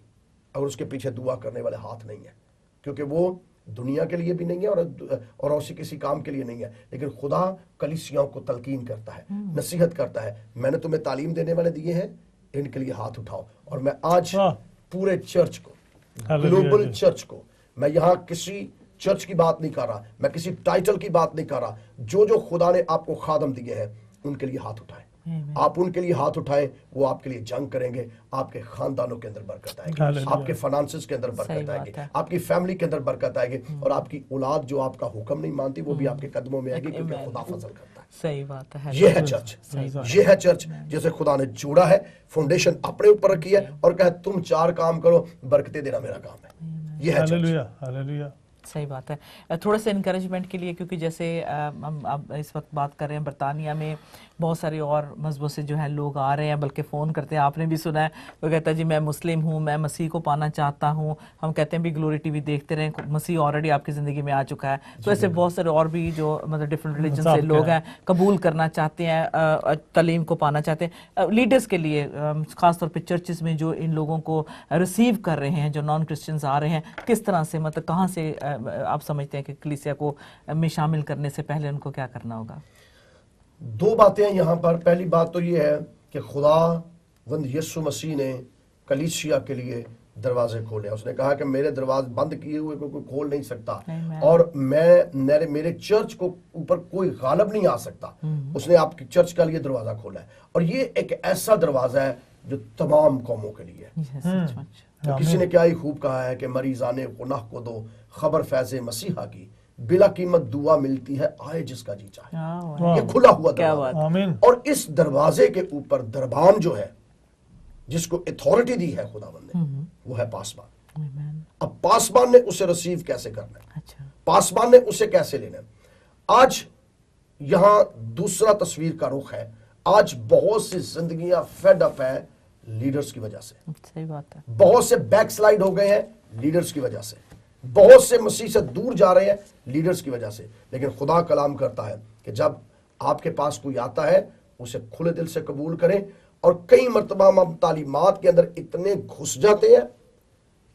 अगर उसके पीछे दुआ करने वाले हाथ नहीं है, क्योंकि वो दुनिया के लिए भी नहीं है और उसी किसी काम के लिए नहीं है। लेकिन खुदा कलीसियाओं को तलकीन करता है, नसीहत करता है, मैंने तुम्हें तालीम देने वाले दिए हैं, इनके लिए हाथ उठाओ। और मैं आज वाह। पूरे चर्च को, हालेलुया, ग्लोबल जी। चर्च को, मैं यहाँ किसी चर्च की बात नहीं कर रहा, मैं किसी टाइटल की बात नहीं कर रहा, जो जो खुदा ने आपको खादम दिए हैं उनके लिए हाथ उठाएं। आप उनके लिए हाथ उठाएं, वो आपके लिए जंग करेंगे, आपके खानदानों के अंदर बरकत आएगी, हालेलुया। आपके फाइनेंसेस के अंदर सही बरकत बात आएगी, है। आपकी फैमिली के अंदर बरकत आएगी, और आपकी औलाद जो आपका हुक्म नहीं मानती वो भी आपके कदमों में आएगी, क्योंकि Amen. खुदा फजल करता है। सही बात है। ये है चर्च, सही बात ये है चर्च जिसे खुदा ने जोड़ा है, फाउंडेशन अपने ऊपर रखी है, और कहा तुम 4 काम करो, बरकतें देना मेरा काम है। ये है चर्च। Hallelujah, hallelujah. सही बात है। थोड़ा सा इनकरेजमेंट के लिए, क्योंकि जैसे हम अब इस वक्त बात कर रहे हैं बरतानिया में बहुत सारे और मजहबों से जो है लोग आ रहे हैं, बल्कि फ़ोन करते हैं, आपने भी सुना है, वो कहता है जी मैं मुस्लिम हूँ, मैं मसीह को पाना चाहता हूँ। हम कहते हैं भी ग्लोरी टीवी देखते रहें, मसीह ऑलरेडी आपकी ज़िंदगी में आ चुका है। तो ऐसे बहुत सारे और भी जो मतलब डिफरेंट रिलीजन से लोग हैं, कबूल करना चाहते हैं, तालीम को पाना चाहते हैं। लीडर्स के लिए ख़ासतौर पर चर्चिज़ में जो इन लोगों को रिसीव कर रहे हैं, जो नॉन क्रिश्चियंस आ रहे हैं, किस तरह से, मतलब कहाँ से आप समझते हैं कि कलीसिया को में शामिल करने से पहले उनको क्या करना होगा? 2 बातें हैं यहाँ पर। पहली बात तो ये है कि खुदावंद यीशु मसीह ने कलीसिया के लिए दरवाजे खोले। उसने कहा कि मेरे दरवाजे बंद किए हुए को कोई खोल नहीं सकता, Amen. और मेरे चर्च को ऊपर कोई गालिब नहीं आ सकता। उसने आपकी चर्च के लिए दरवाजा खोला है, और ये एक ऐसा दरवाजा है जो तमाम कौमों के लिए है। ये सचमुच। तो किसी ने क्या ही खूब कहा है कि मरीजाने गुनाह को दो खबर फैज़े मसीहा की, बिला कीमत दुआ मिलती है आए जिसका जी चाहे। हाँ, ये खुला हुआ क्या दरवाजा, बात। आमीन। और इस दरवाजे के ऊपर दरबान जो है, जिसको अथॉरिटी दी है खुदावंद ने, वो है पासबान। Amen. अब पासबान ने उसे रिसीव कैसे करना है, अच्छा, पासबान ने उसे कैसे लेना है। आज यहां दूसरा तस्वीर का रुख है। आज बहुत सी जिंदगियां फेड अप है लीडर्स की वजह से, सही बात है। बहुत से बैकस्लाइड हो गए हैं लीडर्स की वजह से, बहुत से मसीह से दूर जा रहे हैं लीडर्स की वजह से। लेकिन खुदा कलाम करता है कि जब आपके पास कोई आता है उसे खुले दिल से कबूल करें। और कई मर्तबा हम तालीमात के अंदर इतने घुस जाते हैं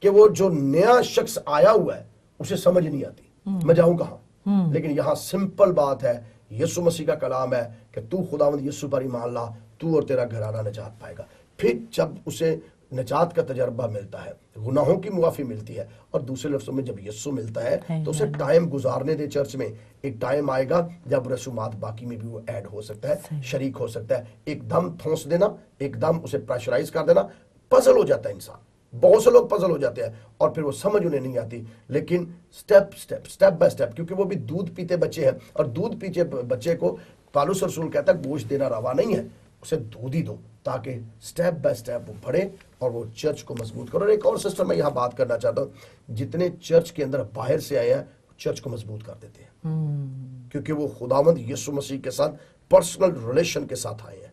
कि वो जो नया शख्स आया हुआ है उसे समझ नहीं आती मैं जाऊं कहां। लेकिन यहां सिंपल बात है, यीशु मसीह का कलाम है कि तू खुदावंद यीशु पर ईमान ला, तू और तेरा घराना निजात पाएगा। फिर जब उसे निजात का तजर्बा मिलता है, गुनाहों की मुआफ़ी मिलती है, और दूसरे लफ्ज़ों में जब यीशु मिलता है तो उसे टाइम गुजारने दे चर्च में। एक टाइम आएगा जब रसूमात बाकी में भी वो ऐड हो सकता है, शरीक हो सकता है। एकदम ठोंस देना, एकदम उसे प्रेशराइज कर देना, पजल हो जाता है इंसान। बहुत से लोग पजल हो जाते हैं और फिर वो समझ उन्हें नहीं आती। लेकिन स्टेप बाय स्टेप, क्योंकि वो भी दूध पीते बच्चे हैं, और दूध पीते बच्चे को पालूस रसूल कहता है गोश्त देना रवा नहीं है, उसे दूध ही दो, ताकि स्टेप बाय स्टेप वो बढ़े और वो चर्च को मजबूत करो। और एक और सिस्टम मैं यहाँ बात करना चाहता हूँ, जितने चर्च के अंदर बाहर से आए हैं चर्च को मजबूत कर देते हैं, क्योंकि वो खुदावंद यीशु मसीह के साथ पर्सनल रिलेशन के साथ आए हैं।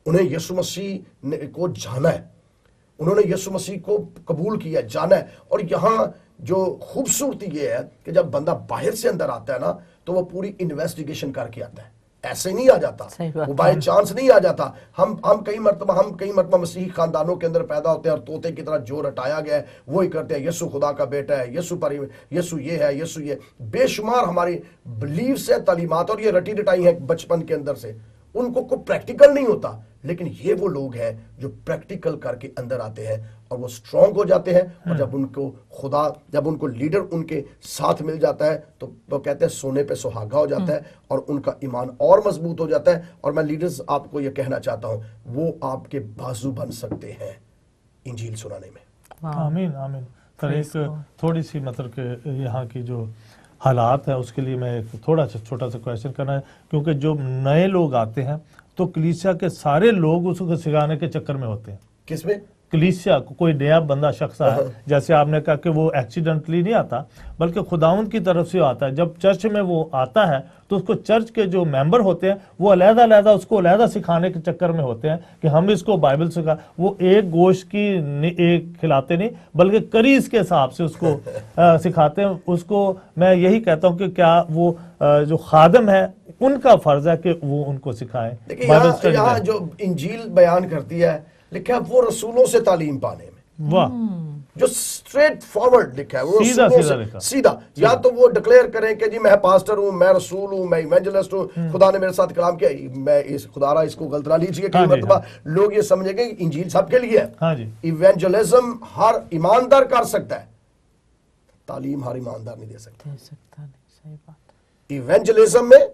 उन्हें यीशु मसीह को जाना है, उन्होंने यीशु मसीह को कबूल किया, जाना है। और यहाँ जो खूबसूरती ये है कि जब बंदा बाहर से अंदर आता है ना, तो वो पूरी इन्वेस्टिगेशन करके आता है, ऐसे नहीं आ जाता, वो बाय चांस नहीं आ जाता। हम कई मरतबा मसीही खानदानों के अंदर पैदा होते हैं और तोते की तरह जो रटाया गया है वो ही करते हैं। यीशु खुदा का बेटा है, यीशु ये है, यीशु ये, बेशुमार हमारी बिलीव्स है, तालीमात, और ये रटी रटाई है बचपन के अंदर से, उनको कोई प्रैक्टिकल नहीं होता। लेकिन ये वो लोग हैं जो प्रैक्टिकल करके अंदर आते हैं और वो स्ट्रांग हो जाते हैं। और जब उनको लीडर उनके साथ मिल जाता है तो वो कहते हैं सोने पे सुहागा हो जाता है और उनका ईमान और मजबूत हो जाता है। और मैं लीडर्स आपको ये कहना चाहता हूं, वो आपके बाजू बन सकते हैं इंजील सुनाने में। आमीन आमीन। सर एक थोड़ी सी मतलब कि यहाँ की जो हालात है, उसके लिए मैं एक थोड़ा सा छोटा सा क्वेश्चन करना है, क्योंकि जो नए लोग आते हैं तो कलीसिया के सारे लोग उसको सिखाने के चक्कर में होते हैं। किसमें? कलीसिया को कोई नया बंदा शख्स आया, जैसे आपने कहा कि वो एक्सीडेंटली नहीं आता, बल्कि खुदावंद की तरफ से आता है। जब चर्च में वो आता है तो उसको चर्च के जो मेंबर होते हैं वो अलग-अलग उसको अलग सिखाने के चक्कर में होते हैं कि हम इसको बाइबल सिखा, वो एक गोश्त की एक खिलाते नहीं बल्कि करीज के हिसाब से उसको सिखाते हैं। उसको मैं यही कहता हूँ कि क्या वो जो खादम है उनका फर्ज है कि वो उनको सिखाएं। देखिए यहाँ जो इंजील बयान करती है, लिखा है वो रसूलों से तालीम पाने में। वाह, जो स्ट्रेट फॉरवर्ड लिखा है, वो सीधा रसूलों सीधा से लिखा। सीधा, या तो वो डिक्लेयर करें कि जी मैं पास्टर हूं, मैं रसूल हूं, मैं इवेंजलिस्ट हूं, खुदा ने मेरे साथ कलाम किया, मैं इस खुदारा इसको गलत ना लीजिए कई मरतबा लोग ये समझेंगे कि इंजील सबके लिए है। हाँ जी, इवेंजलिज्म हर ईमानदार कर सकता है, तालीम हर ईमानदार नहीं दे सकता। सही बात। इवेंजलिज्म में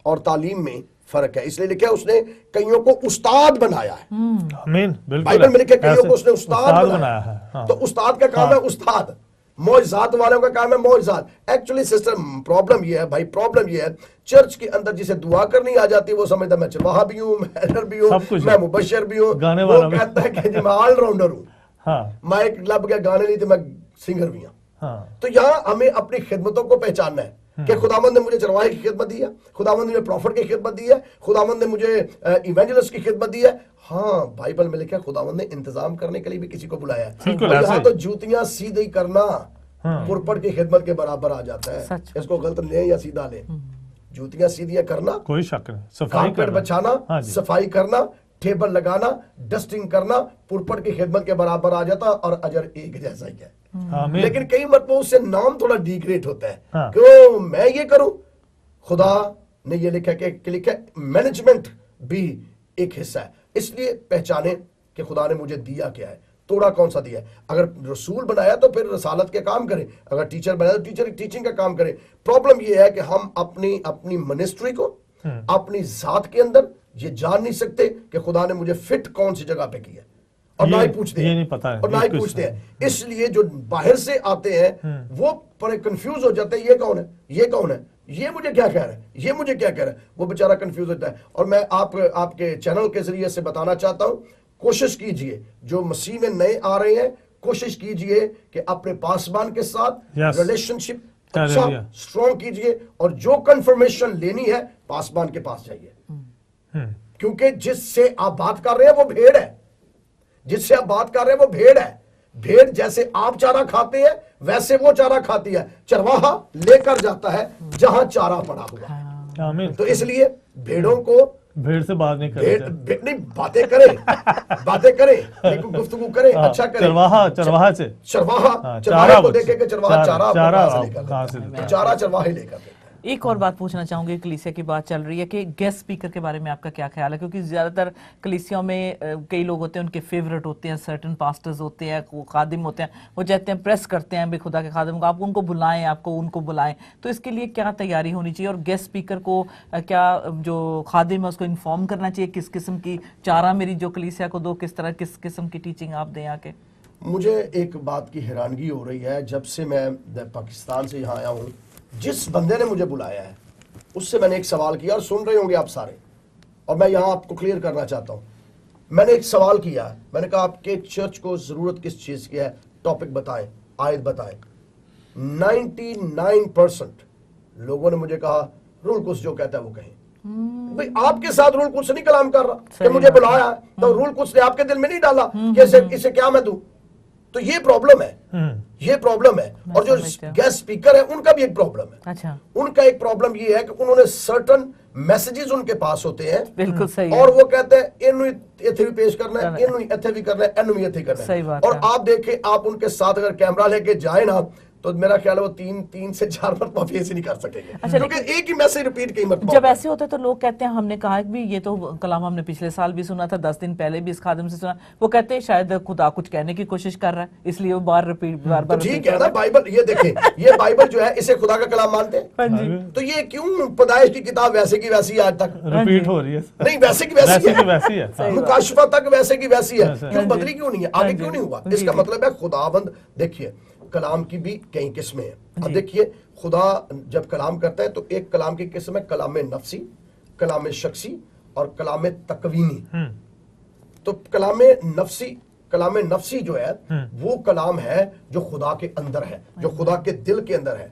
और तालीम में फर्क है, इसलिए लिखा है उसने कईयों को उस्ताद बनाया है। आमीन, बिल्कुल। बाइबल में लिखा कईयों को उसने उस्ताद बनाया है। हाँ। तो उस्ताद का काम है उस्ताद, मौजज़ात वालों का काम है मौजज़ात। एक्चुअली सिस्टर प्रॉब्लम ये है भाई, प्रॉब्लम ये है चर्च के अंदर जिसे दुआ करनी आ जाती है वो समझता मैं चरवाहा भी हूँ, मैं एडर भी हूँ, मैं मुबशर भी हूँ, वो कहता है कि मैं ऑलराउंडर हूँ। हाँ। मैं एक लब गया गाने नहीं तो मैं सिंगर भी हूँ। हाँ। तो यहाँ हमें अपनी खिदमतों को पहचानना है कि खुदावंद ने मुझे चरवाहे की खिदमत दी है, खुदावंद ने मुझे प्रॉफिट की खिदमत दी है, खुदावंद ने मुझे इवेंजलिस्ट की खिदमत दी है। हाँ, बाइबल में लिखा है खुदावंद ने इंतजाम करने के लिए भी किसी को बुलाया है। और यहाँ तो जूतियां सीधी करना पुरपट की खिदमत के बराबर आ जाता है। इसको गलत ले या सीधा ले, जूतियां सीधियां करना, कोई शक नहीं, सफाई करना, बचाना, सफाई करना, टेबल लगाना, डस्टिंग करना पुरपट की खिदमत के बराबर आ जाता और अजर एक जैसा ही है। लेकिन कई मरतबा उससे नाम थोड़ा डिग्रेड होता है। हाँ। क्यों मैं ये करूं? खुदा ने ये लिखा कि लिखा मैनेजमेंट भी एक हिस्सा है, इसलिए पहचाने कि खुदा ने मुझे दिया क्या है, तोड़ा कौन सा दिया है। अगर रसूल बनाया तो फिर रसालत के काम करें, अगर टीचर बनाया तो टीचर टीचिंग का काम करें। प्रॉब्लम ये है कि हम अपनी मिनिस्ट्री को अपनी जात के अंदर ये जान नहीं सकते कि खुदा ने मुझे फिट कौन सी जगह पे किया, और ना ही पूछते हैं, ये नहीं पता है, और ना ही पूछते हैं। इसलिए जो बाहर से आते हैं वो बड़े कंफ्यूज हो जाते हैं, ये कौन है, ये कौन है, ये मुझे क्या कह रहा है, ये मुझे क्या कह रहा है, वो बेचारा कंफ्यूज होता है। और मैं आपके चैनल के जरिए से बताना चाहता हूं, कोशिश कीजिए जो मसीह में नए आ रहे हैं, कोशिश कीजिए कि अपने पासबान के साथ रिलेशनशिप अच्छा स्ट्रॉन्ग कीजिए, और जो कंफर्मेशन लेनी है पासबान के पास जाइए, क्योंकि जिससे आप बात कर रहे हैं वो भेड़ है, जिससे आप बात कर रहे हैं वो भेड़ है। भेड़ जैसे आप चारा खाते हैं वैसे वो चारा खाती है, चरवाहा लेकर जाता है जहां चारा पड़ा हुआ। आमीन। तो इसलिए भेड़ों को भेड़ से बात नहीं करें, नहीं बातें करें, बातें करें, लेकिन गुफ्तगू करें, अच्छा करें। चरवाहा चरवाहे को देखे कि चरवाहा चारा चरवाहे लेकर देता है। एक और बात पूछना चाहूंगी, कलीसिया की बात चल रही है कि गेस्ट स्पीकर के बारे में आपका क्या ख्याल है? क्योंकि ज्यादातर कलीसियाओं में कई लोग होते हैं, उनके फेवरेट होते हैं, सर्टन पास्टर्स होते हैं, वो खादिम होते हैं, वो चाहते हैं प्रेस करते हैं भी खुदा के खादिम को, आप उनको बुलाएं, आपको उनको बुलाएं। तो इसके लिए क्या तैयारी होनी चाहिए, और गेस्ट स्पीकर को क्या जो खादिम है उसको इन्फॉर्म करना चाहिए किस किस्म की चारा मेरी जो कलीसिया को दो, किस तरह किस किस्म की टीचिंग आप दें आके? मुझे एक बात की हैरानगी हो रही है, जब से मैं पाकिस्तान से यहाँ आया हूँ, जिस बंदे ने मुझे बुलाया है उससे मैंने एक सवाल किया, और सुन रहे होंगे आप सारे, और मैं यहाँ आपको क्लियर करना चाहता हूँ। मैंने एक सवाल किया, मैंने कहा आपके चर्च को जरूरत किस चीज की है, टॉपिक बताएं, आयत बताएं। 99% लोगों ने मुझे कहा रूल कुछ जो कहता है वो कहें। भाई आपके साथ रूल कुछ नहीं कलाम कर रहा कि मुझे बुलाया तो रूल कुछ ने आपके दिल में नहीं डाला कि इसे क्या मैं दूं। तो ये प्रॉब्लम है, ये प्रॉब्लम है। और जो गेस्ट स्पीकर है उनका भी एक प्रॉब्लम है। अच्छा। उनका एक प्रॉब्लम ये है कि उन्होंने सर्टन मैसेजेस उनके पास होते हैं, बिल्कुल सही और वो कहते हैं इन्हों इथे भी पेश करना है, इन्हों इथे भी करना है, इन्हों इथे करना है। सही बात और है। आप देखें, आप उनके साथ अगर कैमरा लेके जाए ना, तो मेरा ख्याल है वो तीन से चार मरतबा फेस ही नहीं कर सकेंगे। अच्छा, क्योंकि एक ही मैसेज रिपीट कई मरतबा जब ऐसे होता है तो लोग कहते हैं, हमने कहा कि भी ये तो कलाम हमने पिछले साल भी सुना था, 10 दिन पहले भी इस खादिम से सुना, वो कहते हैं शायद खुदा कुछ कहने की कोशिश कर रहा है, इसलिए वो बार बार ठीक है ना। बाइबल ये देखें, ये बाइबल जो है इसे खुदा का कलाम मानते हैं, तो ये क्यों पैदाइश की किताब वैसे की वैसी आज तक रिपीट हो रही है? नहीं, वैसे की वैसी है, मुकाशफा तक वैसे की वैसी है, क्यों बदली क्यों नहीं है, आगे क्यों नहीं हुआ? इसका मतलब है खुदाबंद, देखिए कलाम की भी कई किस्में हैं। अब देखिए खुदा जब कलाम करता है तो एक कलाम की किस्म है कलाम नफ्सी, कलाम शख्सी और कलाम तकवीनी। तो कलाम नफ्सी जो है वो कलाम है जो खुदा के अंदर है, जो खुदा के दिल के अंदर है,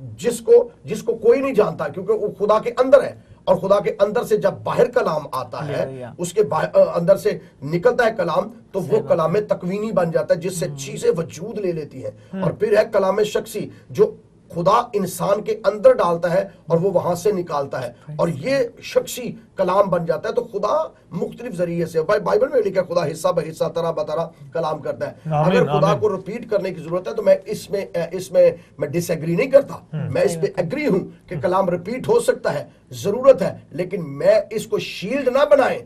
जिसको कोई नहीं जानता क्योंकि वो खुदा के अंदर है। और खुदा के अंदर से जब बाहर कलाम आता है, उसके अंदर से निकलता है कलाम, तो वो कलाम तकवीनी बन जाता है जिससे चीजें वजूद ले लेती हैं। और फिर है कलाम शख्सी जो खुदा इंसान के अंदर डालता है और वो वहां से निकालता है, और ये शख्सी कलाम बन जाता है। तो खुदा मुख्तलिफ जरिए से, बाइबल में लिखा है खुदा हिस्सा ब हिस्सा तरह बतरा कलाम करता है। अगर खुदा को रिपीट करने की जरूरत है तो मैं इसमें मैं डिसएग्री नहीं करता, मैं इस पे एग्री हूं कि कलाम रिपीट हो सकता है, जरूरत है, लेकिन मैं इसको शील्ड ना बनाए।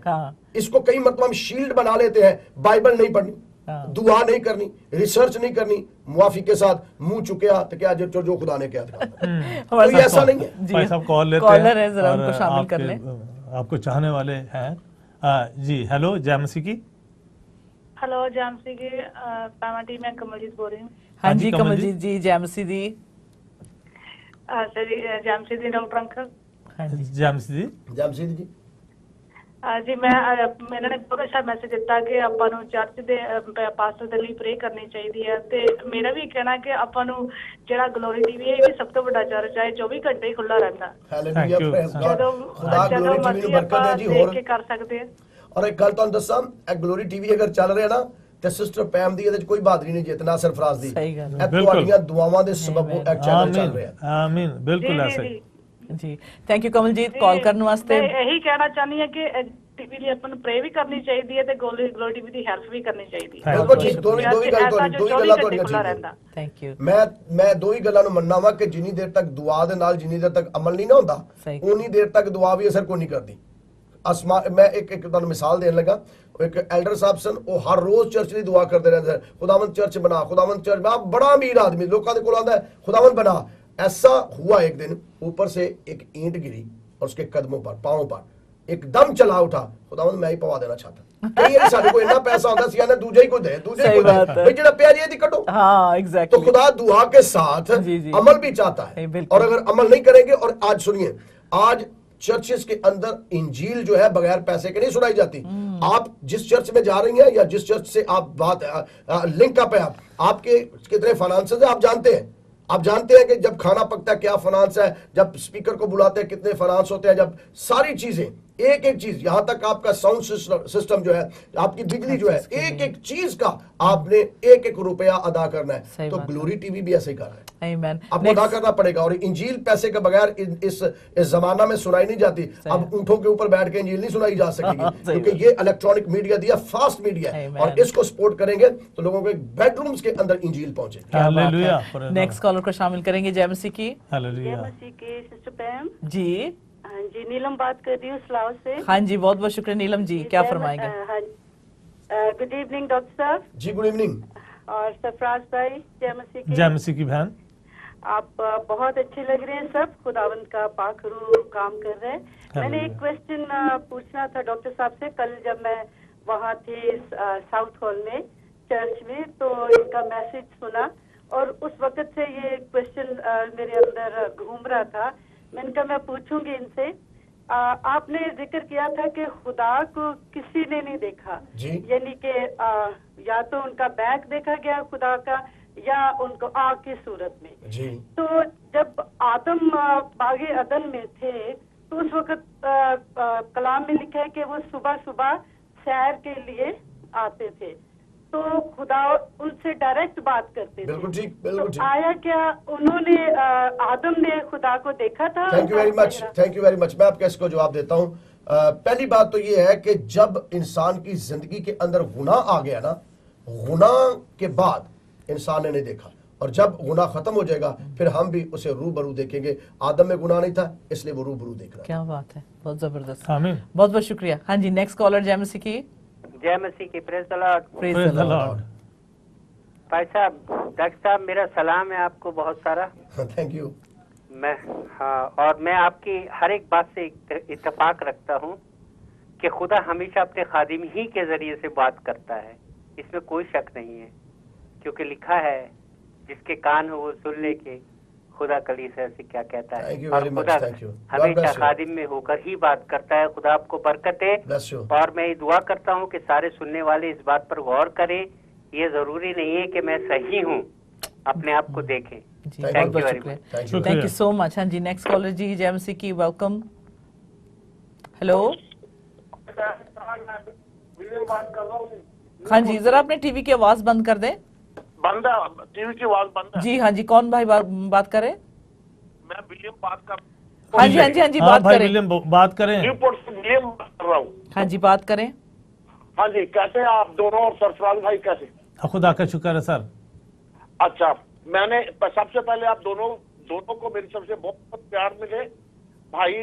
इसको कई मतलब हम शील्ड बना लेते हैं, बाइबल नहीं पढ़नी, दुआ नहीं करनी, रिसर्च नहीं करनी, मुआफी के साथ मुंह चुके तो क्या जो खुदा ने क्या था। तो ये ऐसा नहीं है। भाई साहब कॉल लेते कॉलर है, हैं जरा और उनको शामिल कर लें। आपको चाहने वाले हैं जी। हेलो जय मसीह की। हेलो जय मसीह की। पैमाटी में कमलजीत बोल रही हूँ। हाँ जी कमलजीत जी, जय मसीह दी। जय मसीह दी डॉक्टर अंकल। जय मसीह जी। जय मसीह जी। जी मैंने ने बहुत अच्छा मैसेज दिता कि ਆਪਾਂ ਨੂੰ ਚਰਚ ਦੇ ਪਾਸਟਰ ਦੇ ਲਈ ਪ੍ਰੇ ਕਰਨੀ ਚਾਹੀਦੀ ਹੈ, ਤੇ ਮੇਰਾ ਵੀ ਕਹਿਣਾ ਕਿ ਆਪਾਂ ਨੂੰ ਜਿਹੜਾ ਗਲੋਰੀ ਟੀਵੀ ਹੈ ਇਹ ਵੀ ਸਭ ਤੋਂ ਵੱਡਾ ਚਰਚ ਹੈ, 24 ਘੰਟੇ ਖੁੱਲਾ ਰਹਿੰਦਾ। Hallelujah, praise god. खुदा ग्लोरी टीवी ਨੂੰ ਬਰਕਤ ਹੈ ਜੀ। ਹੋਰ ਕਰ ਸਕਦੇ ਆ। ਔਰ ਇੱਕ ਗੱਲ ਤੁਹਾਨੂੰ ਦੱਸਾਂ, ਇਹ ਗਲੋਰੀ ਟੀਵੀ ਅਗਰ ਚੱਲ ਰਿਹਾ ਨਾ ਤੇ ਸਿਸਟਰ ਪੈਮ ਦੀ ਇਹਦੇ ਚ ਕੋਈ ਬਹਾਦਰੀ ਨਹੀਂ ਜਿੱਤਣਾ, ਸਰਫਰਾਜ਼ ਦੀ। ਸਹੀ ਗੱਲ ਹੈ, ਤੁਹਾਡੀਆਂ ਦੁਆਵਾਂ ਦੇ ਸਬਬ ਉਹ ਚੈਨਲ ਚੱਲ ਰਿਹਾ। ਆਮੀਨ, ਬਿਲकुल ऐसे जी। थैंक यू कमलजीत कॉल करने वास्ते। यही कहना चाहनी है कि टीवी ਲਈ ਆਪਾਂ ਨੂੰ ਪ੍ਰੇ ਵੀ ਕਰਨੀ ਚਾਹੀਦੀ ਹੈ ਤੇ ਗਲੋਰੀ ਟੀਵੀ ਦੀ ਹੈਲਪ ਵੀ ਕਰਨੀ ਚਾਹੀਦੀ ਹੈ। ਬਿਲਕੁਲ ਠੀਕ, ਦੋ ਹੀ ਗੱਲਾਂ ਤੁਹਾਡੀਆਂ ਠੀਕ। Thank you. ਮੈਂ ਦੋ ਹੀ ਗੱਲਾਂ ਨੂੰ ਮੰਨਣਾ ਵਾ ਕਿ ਜਿੰਨੀ ਦੇਰ ਤੱਕ ਦੁਆ ਦੇ ਨਾਲ ਜਿੰਨੀ ਦੇਰ ਤੱਕ ਅਮਲ ਨਹੀਂ ਨਾ ਹੁੰਦਾ, ਉਨੀ ਦੇਰ ਤੱਕ ਦੁਆ ਵੀ ਅਸਰ ਕੋਈ ਨਹੀਂ ਕਰਦੀ। ਮੈਂ ਇੱਕ ਤੁਹਾਨੂੰ ਮਿਸਾਲ ਦੇਣ ਲੱਗਾ। ਇੱਕ ਐਲਡਰ ਸਾਹਿਬ ਸਨ, ਉਹ ਹਰ ਰੋਜ਼ ਚਰਚ ਦੀ ਦੁਆ ਕਰਦੇ ਰਹਿੰਦੇ ਸਨ, खुदावंद चर्च बना, खुदावंद चर्च बना। बड़ा अमीर आदमी, लोगों के कोल आंदा है खुदावंद बना। ऐसा हुआ एक दिन ऊपर से एक ईंट गिरी और उसके कदमों पर, पांवों पर एकदम चला उठा, खुदावंद मैं ही पवा देना चाहता। कई बार साडे को इतना पैसा होता सी, ने दूजे ही को दे, दूजे को दे भाई, जेड़ा प्यार ये दी कटो। हां एग्जैक्टली। तो खुदा दुआ के साथ अमल भी चाहता है, और अगर अमल नहीं करेंगे, और आज सुनिए, आज चर्चेस के अंदर इंजील जो है बगैर पैसे के नहीं सुनाई जाती। आप जिस चर्च में जा रही हैं या जिस चर्च से आप बात लिंक अप है, आपके कितने फाइनेंसेस है आप जानते हैं। आप जानते हैं कि जब खाना पकता है क्या फाइनेंस है, जब स्पीकर को बुलाते हैं कितने फाइनेंस होते हैं, जब सारी चीजें एक एक चीज, यहां तक आपका साउंड सिस्टम जो है, आपकी बिजली जो है, एक एक चीज का आपने एक एक रुपया अदा करना है। तो ग्लोरी टीवी भी ऐसे ही कर रहा है। आमीन। आपको अदा करना पड़ेगा। और इंजील पैसे के बगैर इस जमाना में सुनाई नहीं जाती। अब ऊंटों के ऊपर बैठ के इंजील नहीं सुनाई जा सकेगी, क्योंकि ये इलेक्ट्रॉनिक मीडिया दिया, फास्ट मीडिया है, और इसको सपोर्ट करेंगे तो लोगों के बेडरूम्स के अंदर इंजील पहुंचे। हालेलुया। नेक्स्ट कॉलर को शामिल करेंगे। जय मसीह की। हालेलुया। जय मसीह की सिस्टर पैम जी। हाँ जी, नीलम बात कर रही हूँ सलाव से। हाँ जी, बहुत बहुत शुक्रिया नीलम जी, क्या फरमाएंगे? गुड इवनिंग डॉक्टर साहब जी, गुड इवनिंग। और सरफराज भाई, जय मसीह की। जय मसीह की बहन। आप बहुत अच्छे लग रहे हैं, सब खुदावंद का पाखरू काम कर रहे हैं। मैंने एक क्वेश्चन पूछना था डॉक्टर साहब से। कल जब मैं वहाँ थी साउथ हॉल में चर्च में, तो इनका मैसेज सुना, और उस वक्त से ये क्वेश्चन मेरे अंदर घूम रहा था। मैंने कहा मैं पूछूंगी इनसे। आपने जिक्र किया था कि खुदा को किसी ने नहीं देखा, यानी कि या तो उनका बैक देखा गया खुदा का, या उनको आग की सूरत में जी। तो जब आदम बागे अदन में थे, तो उस वक्त कलाम में लिखा है कि वो सुबह सुबह सैर के लिए आते थे, तो खुदा उनसे डायरेक्ट बात करते थे। बिल्कुल ठीक, बिल्कुल ठीक। आया क्या उन्होंने आदम ने खुदा को देखा था? Thank you very much, thank you very much. मैं आपके इसको जवाब देता हूँ। पहली बात तो ये है कि जब इंसान की जिंदगी के अंदर गुनाह आ गया ना, गुनाह के बाद इंसान ने नहीं देखा, और जब गुनाह खत्म हो जाएगा फिर हम भी उसे रूबरू देखेंगे। आदम में गुनाह नहीं था, इसलिए वो रूबरू देख रहा है। क्या बात है, बहुत जबरदस्त। आमीन। बहुत बहुत शुक्रिया। हाँ जी, नेक्स्ट कॉलर जय मसीह की। जय मसीह की। Praise the Lord. Praise the Lord. भाई साहब, डॉक्टर साहब, मेरा सलाम है आपको बहुत सारा। Thank you. मैं और मैं आपकी हर एक बात से इत्तेफाक रखता हूँ कि खुदा हमेशा अपने खादिम ही के जरिए से बात करता है, इसमें कोई शक नहीं है, क्योंकि लिखा है जिसके कान हो वो सुन ले के खुदा कलीसिया से क्या कहता है। Thank you और very much, खुदा thank you. God हमेशा bless you. खादिम में होकर ही बात करता है। खुदा आपको बरकत दे। Bless you. और मैं ये दुआ करता हूँ कि सारे सुनने वाले इस बात पर गौर करें। ये जरूरी नहीं है कि मैं सही हूँ, अपने आप को देखें। जी Thank बहुत you. बहुत very शुक्रिया। Thank you. Thank you so much. हाँ जी, नेक्स्ट कॉलर जी जेएमसी की, वेलकम। हेलो, हाँ जी, जरा अपने टीवी की आवाज बंद कर दें। बंद है, टीवी की आवाज बंद है। जी हाँ जी, कौन भाई बात करें? मैं विलियम बात कर हाँ जी हाँ जी हाँ जी, हाँ बात भाई करें। विलियम बात करें। न्यूपोर्ट से विलियम बात कर रहा हूँ। हाँ जी, बात करें। हाँ जी, कैसे हैं आप दोनों और सरफराज भाई कैसे? खुदा का शुक्र है सर। अच्छा, मैंने सबसे पहले आप दोनों को मेरी तरफ से बहुत बहुत प्यार मिले। भाई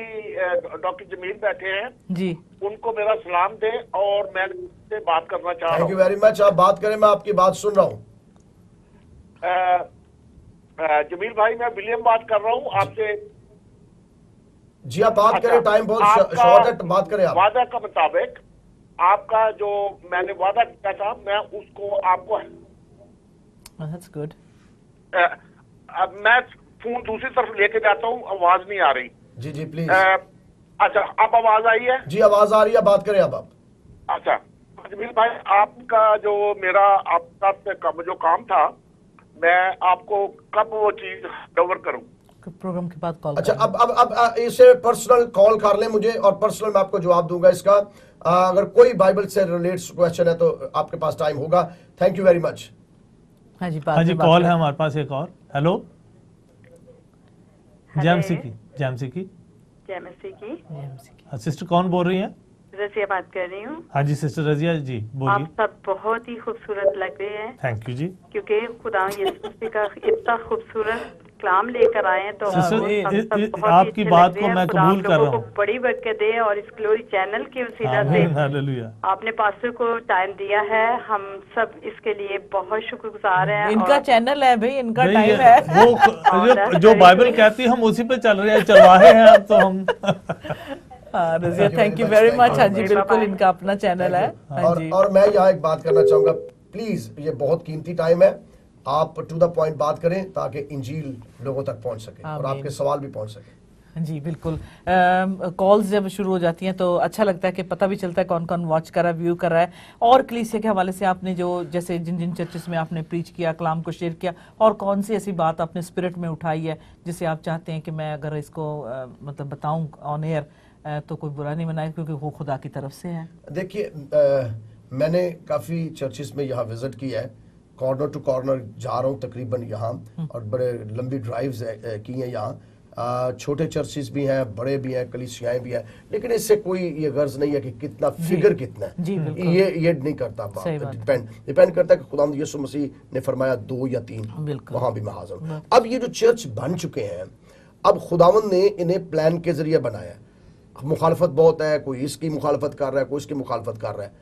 डॉक्टर जमील बैठे हैं, जी उनको मेरा सलाम दें और मैं उनसे बात करना चाह रहा थैंक यू हूँ। Very much. आप बात करें, मैं आपकी बात सुन रहा हूँ। जमील भाई, मैं विलियम बात कर रहा हूँ आपसे। जी आप बात करें, टाइम बहुत आपका शॉर्ट है, बात करें आप। वादा का मुताबिक आपका जो मैंने वादा किया था, मैं उसको आपको दैट्स गुड। अब मैं फोन दूसरी तरफ लेके जाता हूँ, आवाज नहीं आ रही। जी जी प्लीज। अच्छा, अब आवाज आई है? जी आवाज आ रही है, बात करें अब आप। अच्छा जमील भाई, आपका जो मेरा आपका जो काम था, मैं आपको कब वो चीज कवर करूं? प्रोग्राम के बाद कॉल। अच्छा अब इसे पर्सनल कॉल कर लें मुझे, और पर्सनल मैं आपको जवाब दूंगा इसका। अगर कोई बाइबल से रिलेटेड क्वेश्चन है तो आपके पास टाइम होगा। Thank you very much. हाँ जी, हाँ जी, कॉल है हमारे पास एक और। हेलो, जेएमसी की सिस्टर कौन बोल रही हैं? रजिया बात कर रही हूँ। हाँ जी सिस्टर रजिया जी बोलिए। आप सब बहुत ही खूबसूरत लग रहे हैं। थैंक यू जी। क्योंकि खुदा यीशु मसीह का इतना खूबसूरत कलाम लेकर आए हैं, तो सिस्टर, हम सब बहुत ही आपकी अच्छे बात लग रहे को हैं। मैं खुदा कबूल आप कर लोगों रहा को हूँ। बड़ी बरकत दे, और इस ग्लोरी चैनल की वसीला से आमीन, हालेलुया। आपने पास्टर को टाइम दिया है, हम सब इसके लिए बहुत शुक्रगुजार हैं। इनका और चैनल है भाई, इनका भाई, टाइम है। वो जो बाइबल कहती है हम उसी पे चल रहे हैं, चलवाए हैं अब तो हम। हाँ Razia, thank you very much. हाँ जी बिल्कुल, इनका अपना चैनल है। हाँ जी, और मैं यहाँ एक बात करना चाहूंगा, प्लीज, ये बहुत कीमती टाइम है, आप टू द पॉइंट बात करें ताकि इंजील लोगों तक पहुंच सके और आपके सवाल भी पहुंच सके। जी बिल्कुल। कॉल्स जब शुरू हो जाती हैं तो अच्छा लगता है कि पता भी चलता है कौन कौन वॉच कर रहा है, व्यू कर रहा है। और कलीसिया के हवाले से आपने जो, जैसे जिन जिन चर्चेस में आपने प्रीच किया, कलाम को शेयर किया, और कौन सी ऐसी बात आपने स्पिरिट में उठाई है जिसे आप चाहते हैं कि मैं अगर इसको मतलब बताऊं ऑन एयर, तो कोई बुरा नहीं मनाए, क्योंकि वो खुदा की तरफ से है। देखिए, मैंने काफ़ी चर्चेस में यहाँ विजिट किया है, कॉर्नर टू कॉर्नर जा रहा हूँ तकरीबन यहाँ, और बड़े लंबी ड्राइव्स की हैं यहाँ। छोटे चर्चेस भी हैं, बड़े भी हैं, कलीसियाएं भी हैं, लेकिन इससे कोई ये गर्ज नहीं है कि कितना फिगर कितना है। ये नहीं करता, डिपेंड करता है कि खुदा यीशु मसीह ने फरमाया 2 या 3, वहां भी मैं हाजिर हूँ। अब ये जो चर्च बन चुके हैं, अब खुदावंद ने इन्हें प्लान के जरिए बनाया। मुखालफत बहुत है, कोई इसकी मुखालफत कर रहा है, कोई इसकी मुखालफत कर रहा है।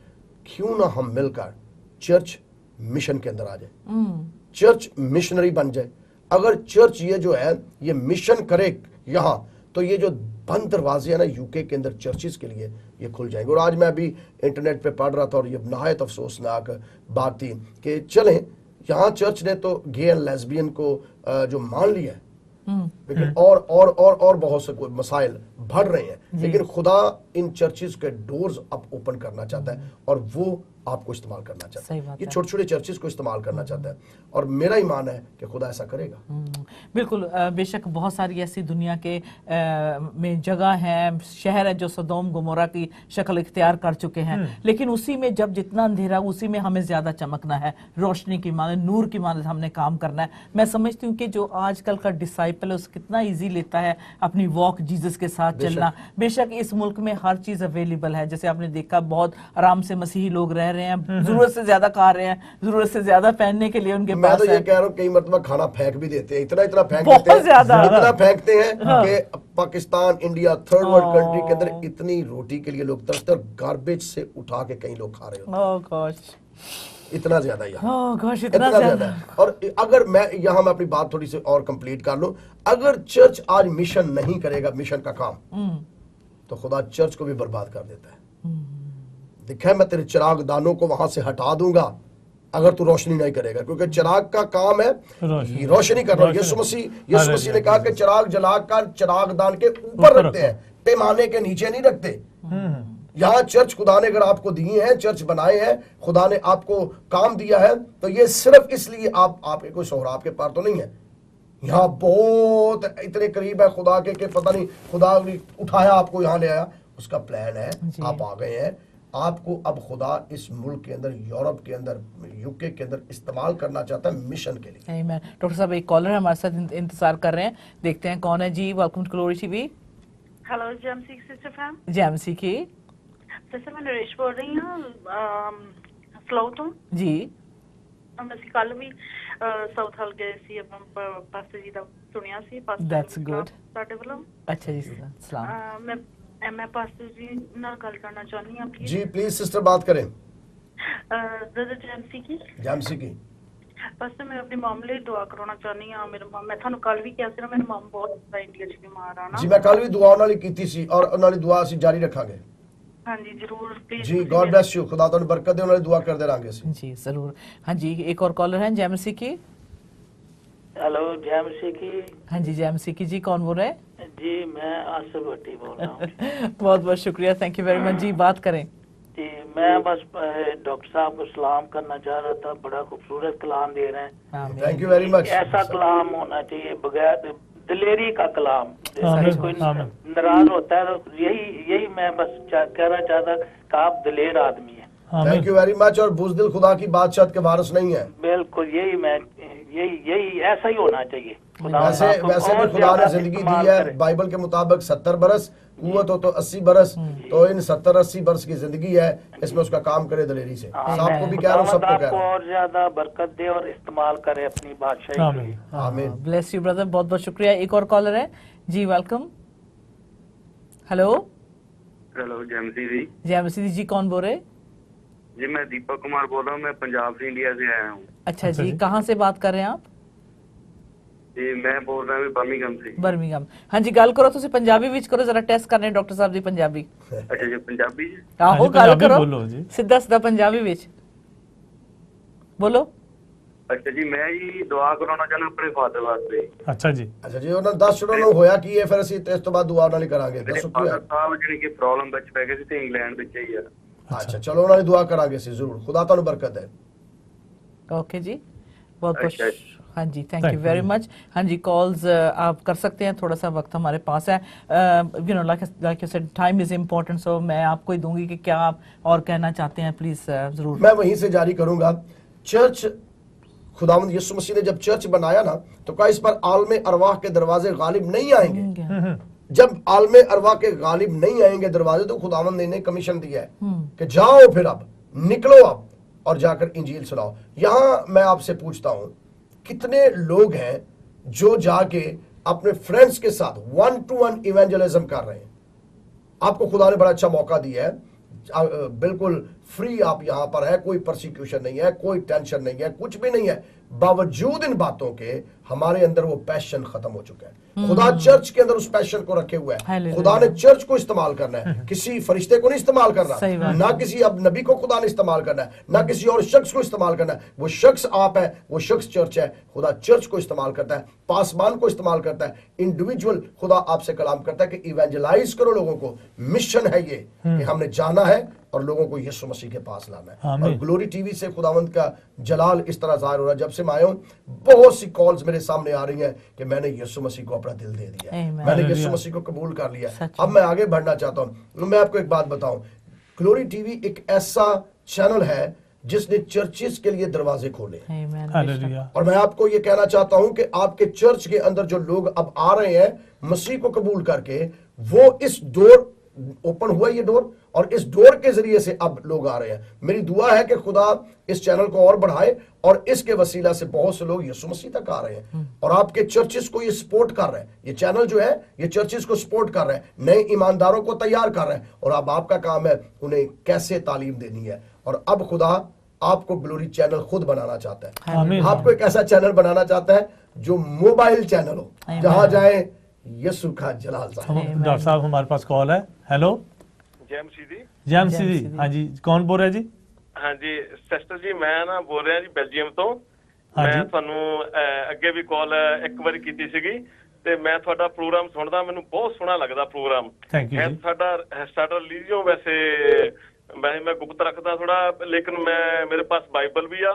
क्यों ना हम मिलकर चर्च मिशन के अंदर आ जाए, चर्च मिशनरी बन जाए। अगर चर्च ये जो है ये मिशन करे यहाँ, तो ये जो बंद दरवाजे हैं ना यूके के अंदर चर्चिस के लिए, ये खुल जाएंगे। और आज मैं अभी इंटरनेट पे पढ़ रहा था, और ये नहायत अफसोसनाक बात थी कि चलें यहाँ चर्च ने तो गे एंड लेस्बियन को जो मान लिया है, लेकिन और बहुत से मसाइल बढ़ रहे हैं, लेकिन खुदा इन चर्चिस के डोर्स अब ओपन करना चाहता है, और वो आपको इस्तेमाल करना चाहता है। ये छोटे छोटे चर्चिस को इस्तेमाल करना चाहता है, और मेरा ईमान है कि खुदा ऐसा करेगा। बिल्कुल। बेशक बहुत सारी ऐसी दुनिया के में जगह हैं, शहर है जो सदोम गोमोरा की शक्ल इख्तियार कर चुके हैं, लेकिन उसी में जब जितना अंधेरा, उसी में हमें ज्यादा चमकना है, रोशनी की माने, नूर की माने हमने काम करना है। मैं समझती हूँ कि जो आजकल का डिसाइपल है, उसे कितना ईजी लेता है अपनी वॉक जीसस के साथ चलना। बेशक इस मुल्क में हर चीज अवेलेबल है, जैसे आपने देखा बहुत आराम से मसीही लोग रह रहे हैं, जरूरत से ज्यादा खा रहे हैं, जरूरत से ज्यादा पहनने के लिए उनके मैं पास तो ये है। कह रहा हूँ, कई मरतबा खाना फेंक भी देते हैं, इतना फेंक बहुत देते हैं, ज्यादा। इतना फेंकते हैं कि Pakistan, India, third world country के अंदर इतनी रोटी के लिए लोग तरसते, और गार्बेज से उठा के कई लोग खा रहे होते हैं। ओह गॉश, इतना ज्यादा यहाँ, इतना ज्यादा है। और अगर मैं यहाँ मैं अपनी बात थोड़ी सी और कंप्लीट कर लूं, अगर चर्च आज मिशन नहीं करेगा, मिशन का काम, तो खुदा चर्च को भी बर्बाद कर देता है। देखा, मैं तेरे चिराग दानों को वहां से हटा दूंगा, अगर तू रोशनी नहीं करेगा, क्योंकि चिराग का काम है रोशनी करना। यीशु मसीह ने कहा कि चिराग जलाकर चिरागदान के ऊपर रखते हैं, पैमाने के नीचे नहीं रखते। यहाँ चर्च खुदा ने अगर आपको दी है, चर्च बनाए हैं, खुदा ने आपको काम दिया है, तो ये सिर्फ इसलिए आपके कोई सोहराब के पार तो नहीं है। यहाँ बहुत इतने करीब है खुदा के कि पता नहीं खुदा ने उठाया आपको यहाँ ले आया, उसका प्लान है। आप आ गए हैं, आपको अब खुदा इस मुल्क के अंदर, यूरोप के अंदर, यूके के अंदर इस्तेमाल करना चाहता है मिशन के लिए। आमीन। डॉक्टर साहब एक कॉलर हमारे साथ इंतजार कर रहे हैं, देखते हैं कौन है जी। Welcome to glory TV. Hello JMC sister fam. JMC की सिस्टर मैं नरेश बोल रही हूँ फ्लो तो जी। ਅਸੀਂ ਕੱਲ ਵੀ ਸਾਊਥ ਹਾਲ ਗਏ ਸੀ, ਆਪਾਂ ਪਾਸਟਰ ਜੀ ਦਾ ਸੁਣਿਆ ਸੀ। That's good। ਸਾਡੇ ਵੱਲੋਂ अच्छा जी सलाम। मैं पास्टर जी ਨਾਲ ਗੱਲ ਕਰਨਾ ਚਾਹੁੰਦੀ ਹਾਂ प्लीज। जी प्लीज सिस्टर बात करें। ब्रदर जेएमसी की पास्टर मैं अपनी मॉम ਲਈ ਦੁਆ ਕਰਾਉਣਾ ਚਾਹੁੰਦੀ ਹਾਂ। ਮੇਰੇ ਮਮ, ਮੈਂ ਤੁਹਾਨੂੰ ਕੱਲ ਵੀ ਕਿਹਾ ਸੀ ਨਾ, ਮੇਰੀ ਮਮ ਬਹੁਤ ਜ਼ਿਆਦਾ ਇੰਡੀਆ 'ਚ ਬਿਮਾਰ ਆ ਨਾ। जी मैं कल भी दुआ ਉਹਨਾਂ ਲਈ ਕੀਤੀ ਸੀ ਔਰ ਉਹਨਾਂ ਦੀ ਦੁਆ ਅਸੀਂ ਜਾਰੀ ਰੱਖਾਂਗੇ। हाँ जी जरूर प्लीज जी गॉड ब्लेस यू, खुदा ਤੁਹਾਨੂੰ ਬਰਕਤ ਦੇ, ਉਹਨਾਂ ਦੀ ਦੁਆ ਕਰਦੇ ਰਹਾਂਗੇ ਅਸੀਂ। जी जरूर। हाँ जी एक और कॉलर है जेएमसी की। हेलो जेएमसी की। हाँ जी जेएमसी की जी, कौन बोल रहे हैं? जी मैं आसिफ भट्टी बोल रहा हूँ। बहुत बहुत शुक्रिया, थैंक यू वेरी मच जी। बात करें जी। मैं बस डॉक्टर साहब को सलाम करना चाह रहा था, बड़ा खूबसूरत कलाम दे रहे हैं। Thank you very much. ऐसा कलाम होना चाहिए, बगैर दिलेरी का कलाम। कोई नाराज होता है तो यही मैं बस कहना चाहता कि आप दिलेर आदमी है। Thank you very much. और बुज़दिल खुदा की बादशाह के वारिस नहीं है। बिल्कुल यही ऐसा ही होना चाहिए। वैसे भी खुदा ने जिंदगी दी है बाइबल के मुताबिक 70 बरस, कुव्वत हो तो 80 बरस, तो इन 70-80 बरस की जिंदगी है, इसमें उसका काम करे दिलेरी से। आपको भी कह रहा हूँ, सबको कह रहा हूँ, और ज्यादा बरकत दे और इस्तेमाल करे अपनी बादशाही के लिए। आमीन। ब्लेस यू ब्रदर, बहुत बहुत शुक्रिया। एक और कॉलर है जी, वेलकम। हेलो जेएमसी जी। जेएमसी जी कौन बोल रहे? जी मैं दीपक कुमार बोल रहा हूँ, मैं पंजाब से इंडिया से आया हूँ। अच्छा जी, कहाँ से बात कर रहे हैं आप? जी मैं बोल रहा हूँ बर्मिंघम से। बर्मिंघम। हाँ जी गल करो, तुसी पंजाबी विच करो, जरा टेस्ट करने डॉक्टर साहब जी पंजाबी। अच्छा जी पंजाबी जी। आहो गल करो सीधा सीधा पंजाबी विच बोलो। अच्छा जी मैं जी दुआ कराना चाहना अपने फादर वास्ते। अच्छा जी। अच्छा जी ਉਹਨਾਂ 10 ਸ਼ੁਰੂ ਨੂੰ ਹੋਇਆ ਕੀ ਹੈ, ਫਿਰ ਅਸੀਂ ਇਸ ਤੋਂ ਬਾਅਦ ਦੁਆ ਨਾਲ ਹੀ ਕਰਾਂਗੇ। ਦੱਸੋ ਕੀ ਹੈ? ਸਾਹਿਬ ਜਿਹੜੀ ਕਿ ਪ੍ਰੋਬਲਮ ਵਿੱਚ ਪੈ ਗਈ ਸੀ ਤੇ ਇੰਗਲੈਂਡ ਵਿੱਚ ਹੀ ਆ। अच्छा चलो ਉਹਨਾਂ ਦੀ ਦੁਆ ਕਰਾਂਗੇ ਅਸੀਂ ਜ਼ਰੂਰ। खुदा ਤੁਹਾਨੂੰ बरकत है। ओके जी, बहुत बहुत हाँ जी, थैंक यू वेरी मच। हाँ जी कॉल्स आप कर सकते हैं, थोड़ा सा वक्त हमारे पास है। You know like you said time is important, so मैं आपको ही दूंगी कि क्या आप और कहना चाहते हैं, प्लीज जरूर। मैं वहीं से जारी करूंगा। चर्च, खुदावंद यीशु मसीह ने जब चर्च बनाया ना, तो कहा इस पर आलम अरवाह के दरवाजे गालिब नहीं आएंगे। जब आलम अरवाह के गालिब नहीं आएंगे दरवाजे, तो खुदावंद ने इन्हें कमीशन दिया है कि जाओ फिर अब निकलो अब और जाकर इंजील सुनाओ। यहां मैं आपसे पूछता हूं, कितने लोग हैं जो जाके अपने फ्रेंड्स के साथ 1-to-1 इवेंजलिज्म कर रहे हैं? आपको खुदा ने बड़ा अच्छा मौका दिया है, बिल्कुल फ्री आप यहां पर है, कोई परसिक्यूशन नहीं है, कोई टेंशन नहीं है, कुछ भी नहीं है। बावजूद इन बातों के हमारे अंदर वो पैशन खत्म हो चुका है। खुदा चर्च के अंदर उस पैशन को रखे हुए है। खुदा ने चर्च को इस्तेमाल करना है, किसी फरिश्ते को नहीं इस्तेमाल करना, ना किसी अब नबी को खुदा ने इस्तेमाल करना है, ना किसी और शख्स को इस्तेमाल करना है। वो शख्स आप है, वो शख्स चर्च है। खुदा चर्च को इस्तेमाल करता है, पासबान को इस्तेमाल करता है, इंडिविजुअल खुदा आपसे कलाम करता है कि इवेंजलाइज करो लोगों को। मिशन है ये कि हमने जाना है और लोगों को यीशु मसीह के पास लाना है। और ग्लोरी टीवी से खुदावंद का जलाल इस तरह जाहिर हो रहा है। जब से मैं आया हूं, बहुत सी कॉल्स मेरे सामने आ रही हैं कि मैंने यीशु मसीह को अपना दिल दे दिया, मैंने यीशु मसीह को कबूल कर लिया। अब मैं आगे बढ़ना चाहता हूं। मैं आपको एक बात बताऊं, ग्लोरी टीवी एक ऐसा चैनल है जिसने चर्चेस के लिए दरवाजे खोले। और मैं आपको ये कहना चाहता हूं कि आपके चर्च के अंदर जो लोग अब आ रहे हैं मसीह को कबूल करके, वो इस डोर ओपन हुआ, ये डोर, और इस डोर के जरिए से अब लोग आ रहे हैं। मेरी दुआ है कि खुदा इस चैनल को और बढ़ाए और इसके वसीला से बहुत से लोग यीशु मसीह तक आ रहे हैं और आपके चर्चेस को ये सपोर्ट कर रहे हैं। ये चैनल जो है ये चर्चेस को सपोर्ट कर रहे हैं, नए ईमानदारों को तैयार कर रहे हैं, और अब आपका काम है उन्हें कैसे तालीम देनी है। और अब खुदा आपको ग्लोरी चैनल खुद बनाना चाहता है। आपको एक ऐसा चैनल बनाना चाहता है जो मोबाइल चैनल हो, जहां जाए यीशु का जलाल। डॉक्टर साहब हमारे पास कॉल है। हेलो जेएमसी जी। हाँ जी, कौन बोल रहे हैं जी? ਹਾਂਜੀ ਸਿਸਟਰ ਜੀ, ਮੈਂ ਨਾ ਬੋਲ ਰਿਹਾ ਜੀ ਬੈਲਜੀਅਮ ਤੋਂ। ਮੈਂ ਤੁਹਾਨੂੰ ਅੱਗੇ ਵੀ ਕਾਲ ਇੱਕ ਵਾਰੀ ਕੀਤੀ ਸੀਗੀ ਤੇ ਮੈਂ ਤੁਹਾਡਾ ਪ੍ਰੋਗਰਾਮ ਸੁਣਦਾ, ਮੈਨੂੰ ਬਹੁਤ ਸੋਹਣਾ ਲੱਗਦਾ ਪ੍ਰੋਗਰਾਮ। ਸਾਡਾ ਰਿਲੀਜੀਅਨ ਵੈਸੇ ਮੈਂ ਗੁਪਤ ਰੱਖਦਾ ਥੋੜਾ, ਲੇਕਿਨ ਮੇਰੇ ਪਾਸ ਬਾਈਬਲ ਵੀ ਆ,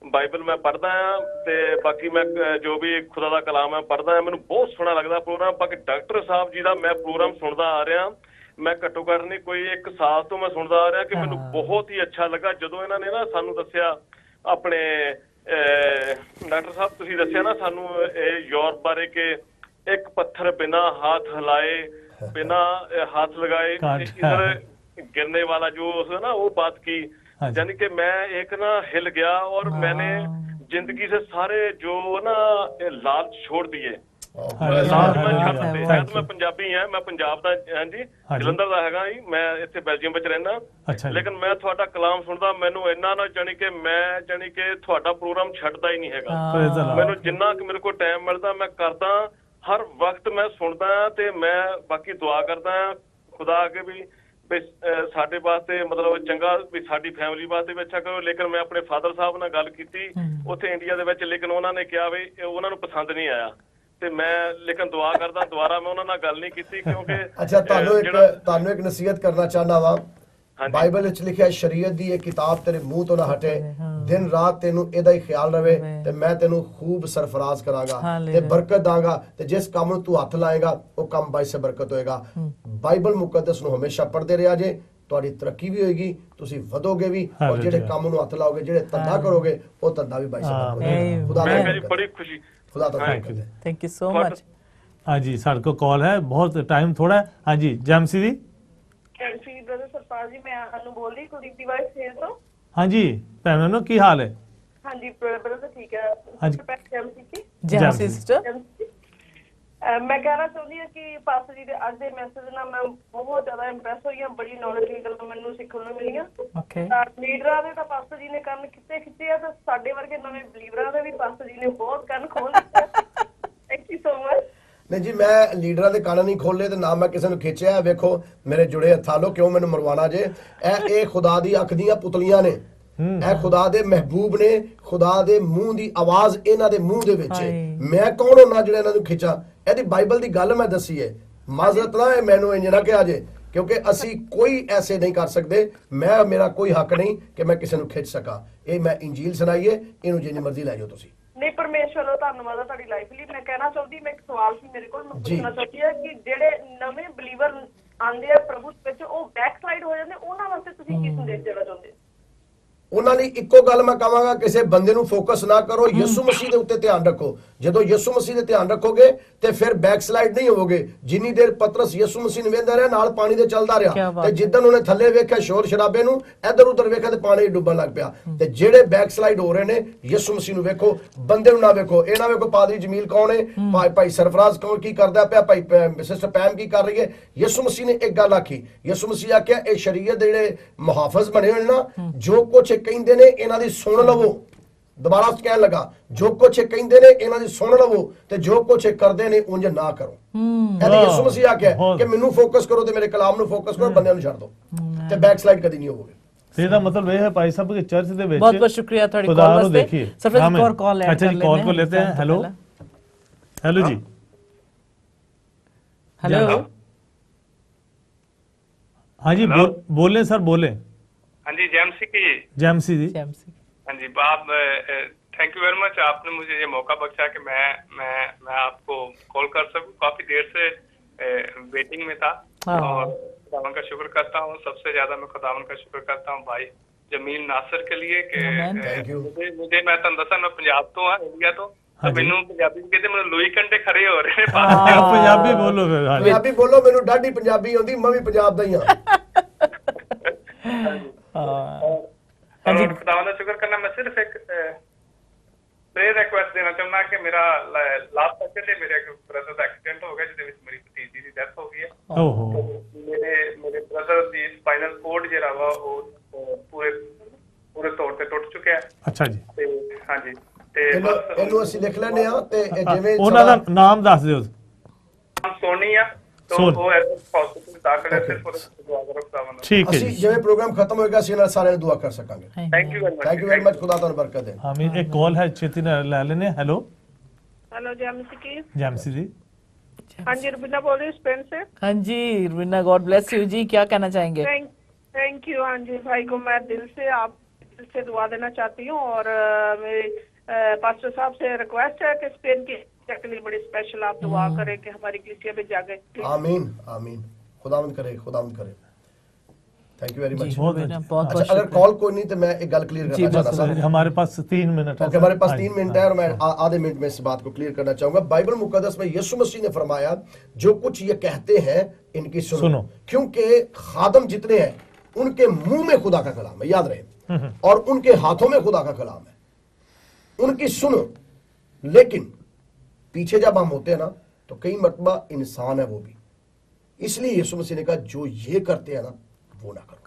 ਬਾਈਬਲ ਮੈਂ ਪੜ੍ਹਦਾ ਆ ਤੇ ਬਾਕੀ ਮੈਂ ਜੋ ਵੀ ਖੁਦਾ ਦਾ ਕਲਾਮ ਹੈ ਪੜ੍ਹਦਾ ਆ। ਮੈਨੂੰ ਬਹੁਤ ਸੋਹਣਾ ਲੱਗਦਾ ਪ੍ਰੋਗਰਾਮ। ਬਾਕੀ ਡਾਕਟਰ ਸਾਹਿਬ ਜੀ ਦਾ ਮੈਂ ਪ੍ਰੋਗਰਾਮ ਸੁਣਦਾ ਆ ਰਿਹਾ, ਮੈਂ ਘੱਟੋ ਘੱਟ ਨਹੀਂ ਕੋਈ 1 ਸਾਲ ਤੋਂ ਮੈਂ ਸੁਣਦਾ ਆ ਰਿਹਾ ਕਿ ਮੈਨੂੰ ਬਹੁਤ ਹੀ ਅੱਛਾ ਲੱਗਾ ਜਦੋਂ ਇਹਨਾਂ ਨੇ ਨਾ ਸਾਨੂੰ ਦੱਸਿਆ ਆਪਣੇ ਡਾਕਟਰ ਸਾਹਿਬ ਤੁਸੀਂ ਦੱਸਿਆ ਨਾ ਸਾਨੂੰ ਇਹ ਯੂਰਪ ਬਾਰੇ ਕਿ ਇੱਕ ਪੱਥਰ ਬਿਨਾ ਹੱਥ ਹਿਲਾਏ बिना हाथ लगाए इधर गिरने वाला जो ना वो बात की, यानी कि मैं एक ना हिल गया और मैंने जिंदगी से सारे जो ना लालच छोड़ दिए। मैं पंजाबी है, मैं पंजाब दा हां जी जलंधर दा हैगा जी, मैं इत्थे बेल्जियम विच रहना, लेकिन मैं तुहाडा कलाम सुनदा मैनू इन्ना ना जानी कि मैं जानी कि तुहाडा प्रोग्राम छड्डदा ही नहीं हैगा। मैनू जिन्ना कि मेरे को टाइम मिलदा मैं करदा, हर वक्त मैं सुनदा ते मैं बाकी दुआ करदा खुदा अगे भी साडे वास्ते मतलब चंगा भी साडी फैमिली वास्ते भी अच्छा करो। लेकिन मैं अपने फादर साहब नाल गल कीती उत्थे इंडिया दे विच, लेकिन उन्होंने कहा भी उन्हां नूं पसंद नहीं आया ते मैं लेकिन दुआ करदा दोबारा मैं उन्हां नाल गल नहीं कीती क्योंकि अच्छा ਤੁਹਾਨੂੰ ਇੱਕ ਨਸੀਹਤ ਕਰਨਾ ਚਾਹੁੰਦਾ ਵਾਂ। ਬਾਈਬਲ ਵਿੱਚ ਲਿਖਿਆ ਸ਼ਰੀਅਤ ਦੀ ਇਹ ਕਿਤਾਬ ਤੇਰੇ ਮੂੰਹ ਤੋਂ ਨਾ ਹਟੇ, ਦਿਨ ਰਾਤ ਤੈਨੂੰ ਇਹਦਾ ਹੀ ਖਿਆਲ ਰਵੇ ਤੇ ਮੈਂ ਤੈਨੂੰ ਖੂਬ ਸਰਫਰਾਜ਼ ਕਰਾਂਗਾ ਤੇ ਬਰਕਤ ਦਾਂਗਾ ਤੇ ਜਿਸ ਕੰਮ ਨੂੰ ਤੂੰ ਹੱਥ ਲਾਏਗਾ ਉਹ ਕੰਮ ਬਾਇਸੇ ਬਰਕਤ ਹੋਏਗਾ। ਬਾਈਬਲ ਮੁਕੱਦਸ ਨੂੰ ਹਮੇਸ਼ਾ ਪੜ੍ਹਦੇ ਰਿਹਾ ਜੇ, ਤੁਹਾਡੀ ਤਰੱਕੀ ਵੀ ਹੋਏਗੀ, ਤੁਸੀਂ ਵਧੋਗੇ ਵੀ ਔਰ ਜਿਹੜੇ ਕੰਮ ਨੂੰ ਹੱਥ ਲਾਓਗੇ, ਜਿਹੜੇ ਧੰਦਾ ਕਰੋਗੇ ਉਹ ਧੰਦਾ ਵੀ ਬਾਇਸੇ ਬਰਕਤ ਹੋਏਗਾ। ਖੁਦਾ ਮੇਰੀ ਬੜੀ ਖੁਸ਼ੀ, ਖੁਦਾ ਦਾ ਥੈਂਕ ਯੂ ਸੋ ਮਚ। हाँ जी साढ़े को कॉल है, बहुत टाइम थोड़ा है। हाँ जी जैमसी दी ब्रदर सरताज जी, मैं अनु बोल रही कुलदीप दी वाइफ से तो। हाँ जी भैन नो की हाल है? हाँ जी ब्रदर ठीक है। हाँ जी जैमसी सिस्टर, मैं कहना चाहती हूं कि पास्टर जी दे आज दे मैसेज ना मैं बहुत ज्यादा इंप्रेस हुई हां, बड़ी नॉलेज दी गल्लां मैनूं सिੱਖਣ ਨੂੰ ਮਿਲੀਆਂ। ਲੀਡਰਾਂ ਦੇ ਤਾਂ ਪਾਸटर जी ने ਕੰਨ ਖਿੱਚੇ ਆ ਤੇ ਸਾਡੇ ਵਰਗੇ ਨਵੇਂ ਬਲੀਵਰਾਂ ਦੇ ਵੀ ਪਾਸटर जी ने ਬਹੁਤ ਕੰਨ ਖੋਲ ਦਿੱਤੇ। Thank you so much. नहीं जी, मैं लीडर के कान नहीं खोले तो ना मैं किसी ने खिंचया। वेखो मेरे जुड़े हथा लो, क्यों मैंने मरवाना जे? ए खुदा दी अख दियां पुतलियां ने, ए खुदा दे महबूब ने, खुदा दे मुंह दी आवाज इन्हां दे मुंह दे विच है। मैं कौन होना जिहड़ा इन्हां नूं खिंचा? इहदी बाइबल दी गल मैं दसी है, माजरत ना मैनूं इंज ना कहा जे, क्योंकि असी कोई ऐसे नहीं कर सकते। मैं मेरा कोई हक नहीं कि मैं किसी नूं खिंच सका। ये मैं इंजील सुनाई है, इहनूं जिन्नी मर्जी लै जाओ तुसीं। नहीं परमेश्वर का धन्यवाद है ਤੁਹਾਡੀ ਲਾਈਫ ਲਈ। ਮੈਂ ਕਹਿਣਾ ਚਾਹੁੰਦੀ, ਮੈਂ ਇੱਕ ਸਵਾਲ ਸੀ ਮੇਰੇ ਕੋਲ, ਮੈਂ ਪੁੱਛਣਾ ਚਾਹੁੰਦੀ ਹਾਂ ਕਿ ਜਿਹੜੇ ਨਵੇਂ ਬਲੀਵਰ ਆਉਂਦੇ ਆ ਪ੍ਰਭੂ ਵਿੱਚ ਉਹ ਬੈਕ ਸਾਈਡ ਹੋ ਜਾਂਦੇ, ਉਹਨਾਂ ਵਾਸਤੇ ਤੁਸੀਂ ਕੀ ਸੰਦੇਸ਼ ਦੇਣਾ ਚਾਹੁੰਦੇ? ਉਹਨਾਂ ਲਈ ਇੱਕੋ ਗੱਲ ਮੈਂ ਕਹਾਂਗਾ, ਕਿਸੇ ਬੰਦੇ ਨੂੰ ਫੋਕਸ ਨਾ ਕਰੋ, ਯਿਸੂ ਮਸੀਹ ਦੇ ਉੱਤੇ ਧਿਆਨ ਰੱਖੋ। ਜਦੋਂ ਯਿਸੂ ਮਸੀਹ ਦੇ ਧਿਆਨ ਰੱਖੋਗੇ ਤੇ ਫਿਰ ਬੈਕ ਸਲਾਈਡ ਨਹੀਂ ਹੋਵੋਗੇ। ਜਿੰਨੀ ਦੇਰ ਪਤਰਸ ਯਿਸੂ ਮਸੀਹ ਨੂੰ ਵੇਖਦਾ ਰਿਹਾ, ਨਾਲ ਪਾਣੀ ਦੇ ਚੱਲਦਾ ਰਿਹਾ, ਤੇ ਜਿੱਦਣ ਉਹਨੇ ਥੱਲੇ ਵੇਖਿਆ ਸ਼ੋਰ ਸ਼ਰਾਬੇ ਨੂੰ, ਇੱਧਰ ਉੱਧਰ ਵੇਖਿਆ ਤੇ ਪਾਣੀ ਡੁੱਬਣ ਲੱਗ ਪਿਆ। ਤੇ ਜਿਹੜੇ ਬੈਕ ਸਲਾਈਡ ਹੋ ਰਹੇ ਨੇ, ਯਿਸੂ ਮਸੀਹ ਨੂੰ ਵੇਖੋ, ਬੰਦੇ ਨੂੰ ਨਾ ਵੇਖੋ। ਇਹ ਨਾ ਵੇਖੋ ਪਾਦਰੀ ਜਮੀਲ ਕੌਣ ਹੈ, ਭਾਈ ਸਰਫਰਾਜ਼ ਕੌਣ ਕੀ ਕਰਦਾ ਪਿਆ, ਭਾਈ ਸਿਸਟਰ ਪੈਮ ਕੀ ਕਰ ਰਹੀ ਹੈ। ਯਿਸੂ ਮਸੀਹ ਨੇ ਇੱਕ ਗੱਲ ਆਖੀ, ਯਿਸੂ ਮਸੀਹ ਆਖਿਆ ਇਹ ਸ਼ਰੀਅਤ ਦੇ ਜਿਹੜੇ ਮੁਹਾਫਿਜ਼ ਬਣੇ ਹੋਏ ਨਾ, ਜੋ ਕੁਛ ਕਹਿੰਦੇ ਨੇ ਇਹਨਾਂ ਦੀ ਸੁਣ ਲਵੋ। ਦੁਬਾਰਾ ਕਹਿਣ ਲੱਗਾ, ਜੋ ਕੁਛ ਕਹਿੰਦੇ ਨੇ ਇਹਨਾਂ ਦੀ ਸੁਣ ਲਵੋ ਤੇ ਜੋ ਕੁਛ ਕਰਦੇ ਨੇ ਉਂਝ ਨਾ ਕਰੋ। ਇਹਦੇ ਯਿਸੂ ਮਸੀਹ ਆਖਿਆ ਕਿ ਮੈਨੂੰ ਫੋਕਸ ਕਰੋ ਤੇ ਮੇਰੇ ਕਲਾਮ ਨੂੰ ਫੋਕਸ ਕਰੋ, ਬੰਦਿਆਂ ਨੂੰ ਛੱਡ ਦਿਓ ਤੇ ਬੈਕ ਸਲਾਈਡ ਕਦੀ ਨਹੀਂ ਹੋਵੋਗੇ। ਇਹਦਾ ਮਤਲਬ ਇਹ ਹੈ ਭਾਈ ਸਾਹਿਬ ਕਿ ਚਰਚ ਦੇ ਵਿੱਚ ਬਹੁਤ ਬਹੁਤ ਸ਼ੁਕਰੀਆ ਤੁਹਾਡੀ ਕਾਲ ਵਾਸਤੇ। ਸਰਫਰਾਜ਼ ਇੱਕ ਹੋਰ ਕਾਲ ਲੈ ਅੱਛਾ ਜੀ, ਕਾਲ को लेते हैं। हेलो हेलो जी, हेलो हाँ जी बोले सर, बोले। हाँ जी जैमसी की, जैमसी जी। हाँ जी आप थैंक यू वेरी मच, आपने मुझे ये मौका बख्शा कि मैं आपको कॉल कर सकूं। काफी देर से वेटिंग में था और खुदावन का शुक्र करता हूँ। सबसे ज्यादा मैं खुदावन का शुक्र करता हूँ भाई जमील नासिर के लिए कि मुझे मैं तुहानू दसां मैं पंजाब तो हाँ, इंडिया तो मैनू पंजाबी कहते मैं लुई कंडे खड़े हो रहे हैं। पंजाबी बोलो फिर, पंजाबी बोलो। मैनू डाढी पंजाबी आउंदी, मैं भी पंजाब दा ही हां। और खुदावन का शुक्र करना। मैं सिर्फ एक प्रेयर रिक्वेस्ट देना चाहना कि मेरा लास्ट सैटरडे मेरे ब्रदर का एक्सीडेंट हो गया जिसमें मेरी भतीजी की डेथ हो गई है। मेरे ब्रदर की स्पाइनल कोड जिहड़ा वा पूरे तौर पे टुट चुका है। अच्छा जी, ते हां जी ते ਇਹਨੂੰ ਅਸੀਂ ਲਿਖ ਲੈਣੇ ਆ ਤੇ ਜਿਵੇਂ ਉਹਨਾਂ ਦਾ ਨਾਮ ਦੱਸ ਦਿਓ। ਨਾਮ ਸੋਨੀ ਆ तो वो ऐसे पॉसिबल दाखिल है सिर्फ दुआ करो खुदावन। ठीक है, जिवें प्रोग्राम खत्म होएगा ਅਸੀਂ ਨਾਲ ਸਾਰਿਆਂ ਦੁਆ ਕਰ ਸਕਾਂਗੇ। Thank you very much, thank you very much, खुदा ਤੁਹਾਨੂੰ बरकत दे। आमीन। एक कॉल है चेती ने ले लेने। हेलो हेलो जैमसी की। जैमसी जी। हाँ जी, रुबीना बोल रही हूँ स्पेन से। हाँ जी रुबीना, गॉड ब्लेस यू जी, क्या कहना चाहेंगे? Thank you. हाँ जी, भाई को मैं दिल से दुआ देना चाहती हूँ और मेरे पास्टर साहब से रिक्वेस्ट है कि स्पेन की के लिए बड़ी स्पेशल आप दुआ करें कि हमारी कलीसिया में जागे। आमीन आमीन, खुदावंद करे, खुदावंद करे। Thank you very much. बहुत अच्छा, अगर कॉल कोई नहीं तो मैं एक गल क्लियर करना चाहता हूं। हमारे पास 3 मिनट है। हमारे पास 3 मिनट है और मैं आधे मिनट में इस बात को क्लियर करना चाहूंगा। बाइबल मुकद्दस में यीशु मसीह ने फरमाया जो कुछ ये कहते हैं इनकी सुनो, क्योंकि खादम जितने हैं उनके मुंह में खुदा का कलाम है, याद रहे, और उनके हाथों में खुदा का कलाम है, उनकी सुनो। लेकिन पीछे जब हम होते हैं ना तो कई मर्तबा इंसान है वो भी, इसलिए यीशु मसीह ने कहा जो ये करते हैं ना वो ना करो।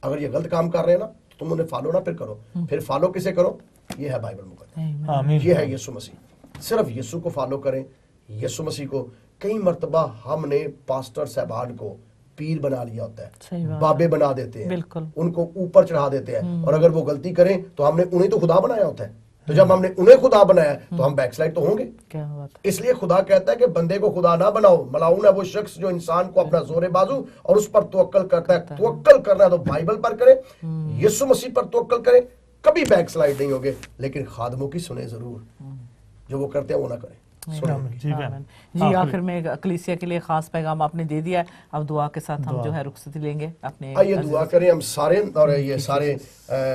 अगर ये गलत काम कर रहे हैं ना तो तुम उन्हें फॉलो ना फिर करो, फिर फॉलो किसे करो? ये है बाइबल मुकद्दस, ये है यीशु मसीह। सिर्फ यीशु को फॉलो करें, यीशु मसीह को। कई मर्तबा हमने पास्टर साहबान को पीर बना लिया होता है, बाबे बना देते हैं, उनको ऊपर चढ़ा देते हैं, और अगर वो गलती करें तो हमने उन्हें तो खुदा बनाया होता है, तो जब हमने उन्हें खुदा बनाया तो हम बैकस्लाइड तो होंगे। क्या बात है। इसलिए खुदा कहता है कि बंदे को खुदा ना बनाओ। मलाऊन है वो शख्स जो इंसान को अपना जोरे बाजू और उस पर तवक्कल करता है। तवक्कल करना है तो बाइबल पर करे, यीशु मसीह पर तवक्कल करे, कभी बैकस्लाइड नहीं होगे। लेकिन खादमों की सुने जरूर, जो वो करते हैं वो ना करें। जी आखिर में कलीसिया के लिए खास पैगाम आपने दे दिया है, अब दुआ के साथ हम जो है रुखसती लेंगे अपने। आइए दुआ करें हम सारे, और ये सारे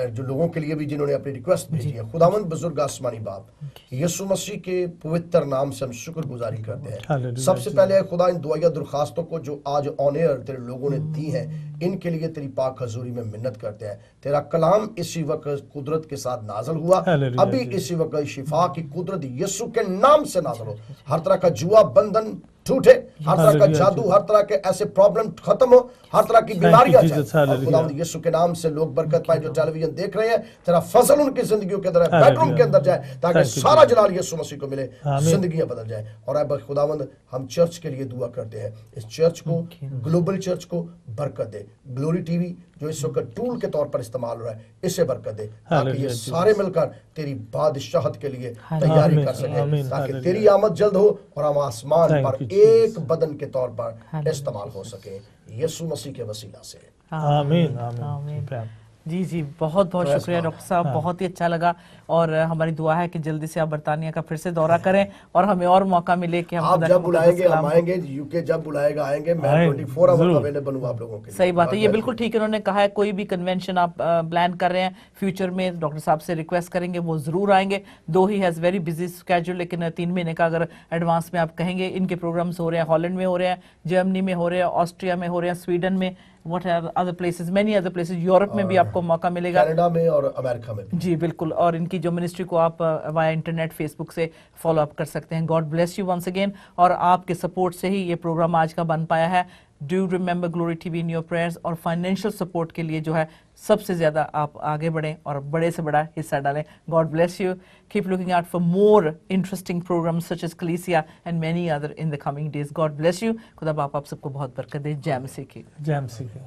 जो लोगों के लिए भी जिन्होंने अपनी रिक्वेस्ट भेजी है। खुदावंद बुजुर्ग आसमानी बाप, यीशु मसीह के पवित्र नाम से हम शुक्रगुजारी करते हैं। सबसे पहले खुदा इन दुआया दरखास्तों को जो आज ऑन एयर तेरे लोगों ने दी हैं, इनके लिए तेरी पाक हजूरी में मिन्नत करते हैं। तेरा कलाम इसी वक्त कुदरत के साथ नाजल हुआ, अभी इसी वक्त शिफा की कुदरत यीशु के नाम से नाजल हो। हर तरह का जुआ बंधन टूटे, हर तरह का जादू, हर तरह के ऐसे प्रॉब्लम खत्म हो, हर तरह की बीमारियां जाए। यीशु के नाम से लोग बरकत पाए जो टेलीविजन देख रहे हैं, तेरा फजल उनकी जिंदगियों के अंदर, बेडरूम के अंदर जाए, ताकि सारा जलाल यीशु मसीह को मिले, जिंदगियां बदल जाए। और अब खुदावंद हम चर्च के लिए दुआ करते हैं, इस चर्च को, ग्लोबल चर्च को बरकत दे। ग्लोरी टीवी जो इस वक्त टूल के तौर पर इस्तेमाल हो रहा है, इसे बरकत दे, ताकि ये सारे मिलकर तेरी बादशाहत के लिए तैयारी कर सके, ताकि तेरी आमद जल्द हो और हम आसमान पर एक बदन के तौर पर इस्तेमाल हो सके, यीशु मसीह के वसीला से। आमीन आमीन। जी जी, बहुत बहुत शुक्रिया डॉक्टर साहब, बहुत ही अच्छा लगा। और हमारी दुआ है कि जल्दी से आप बर्तानिया का फिर से दौरा करें और हमें और मौका मिले कि हम आप जब बुलाएंगे हम आएंगे, यूके जब बुलाएगा आएंगे, मैं 24 आवर अवेलेबल हूं आप लोगों के लिए। सही बात है, ये बिल्कुल ठीक है। उन्होंने कहा है कोई भी कन्वेंशन आप प्लान कर रहे हैं फ्यूचर में, डॉक्टर साहब से रिक्वेस्ट करेंगे, वो जरूर आएंगे। दो he has very busy schedule, लेकिन 3 महीने का अगर एडवांस में आप कहेंगे। इनके प्रोग्राम्स हो रहे हैं, हॉलैंड में हो रहे हैं, जर्मनी में हो रहे हैं, ऑस्ट्रिया में हो रहे हैं, स्वीडन में, what are other places, many other places, Europe में भी आपको मौका मिलेगा, कनाडा में और अमेरिका में। जी बिल्कुल। और इनकी जो मिनिस्ट्री को आप वाया इंटरनेट फेसबुक से फॉलो अप कर सकते हैं। God bless you once again. और आपके सपोर्ट से ही ये प्रोग्राम आज का बन पाया है। Do remember glory TV in your prayers. और फाइनेंशियल सपोर्ट के लिए जो है सबसे ज़्यादा आप आगे बढ़ें और बड़े से बड़ा हिस्सा डालें। God bless you. Keep looking out for more interesting programmes such as कलीसिया and many other in the coming days. God bless you. खुदा बाप आप सबको बहुत बरकत दे। जय मसीह की। जय मसीह की।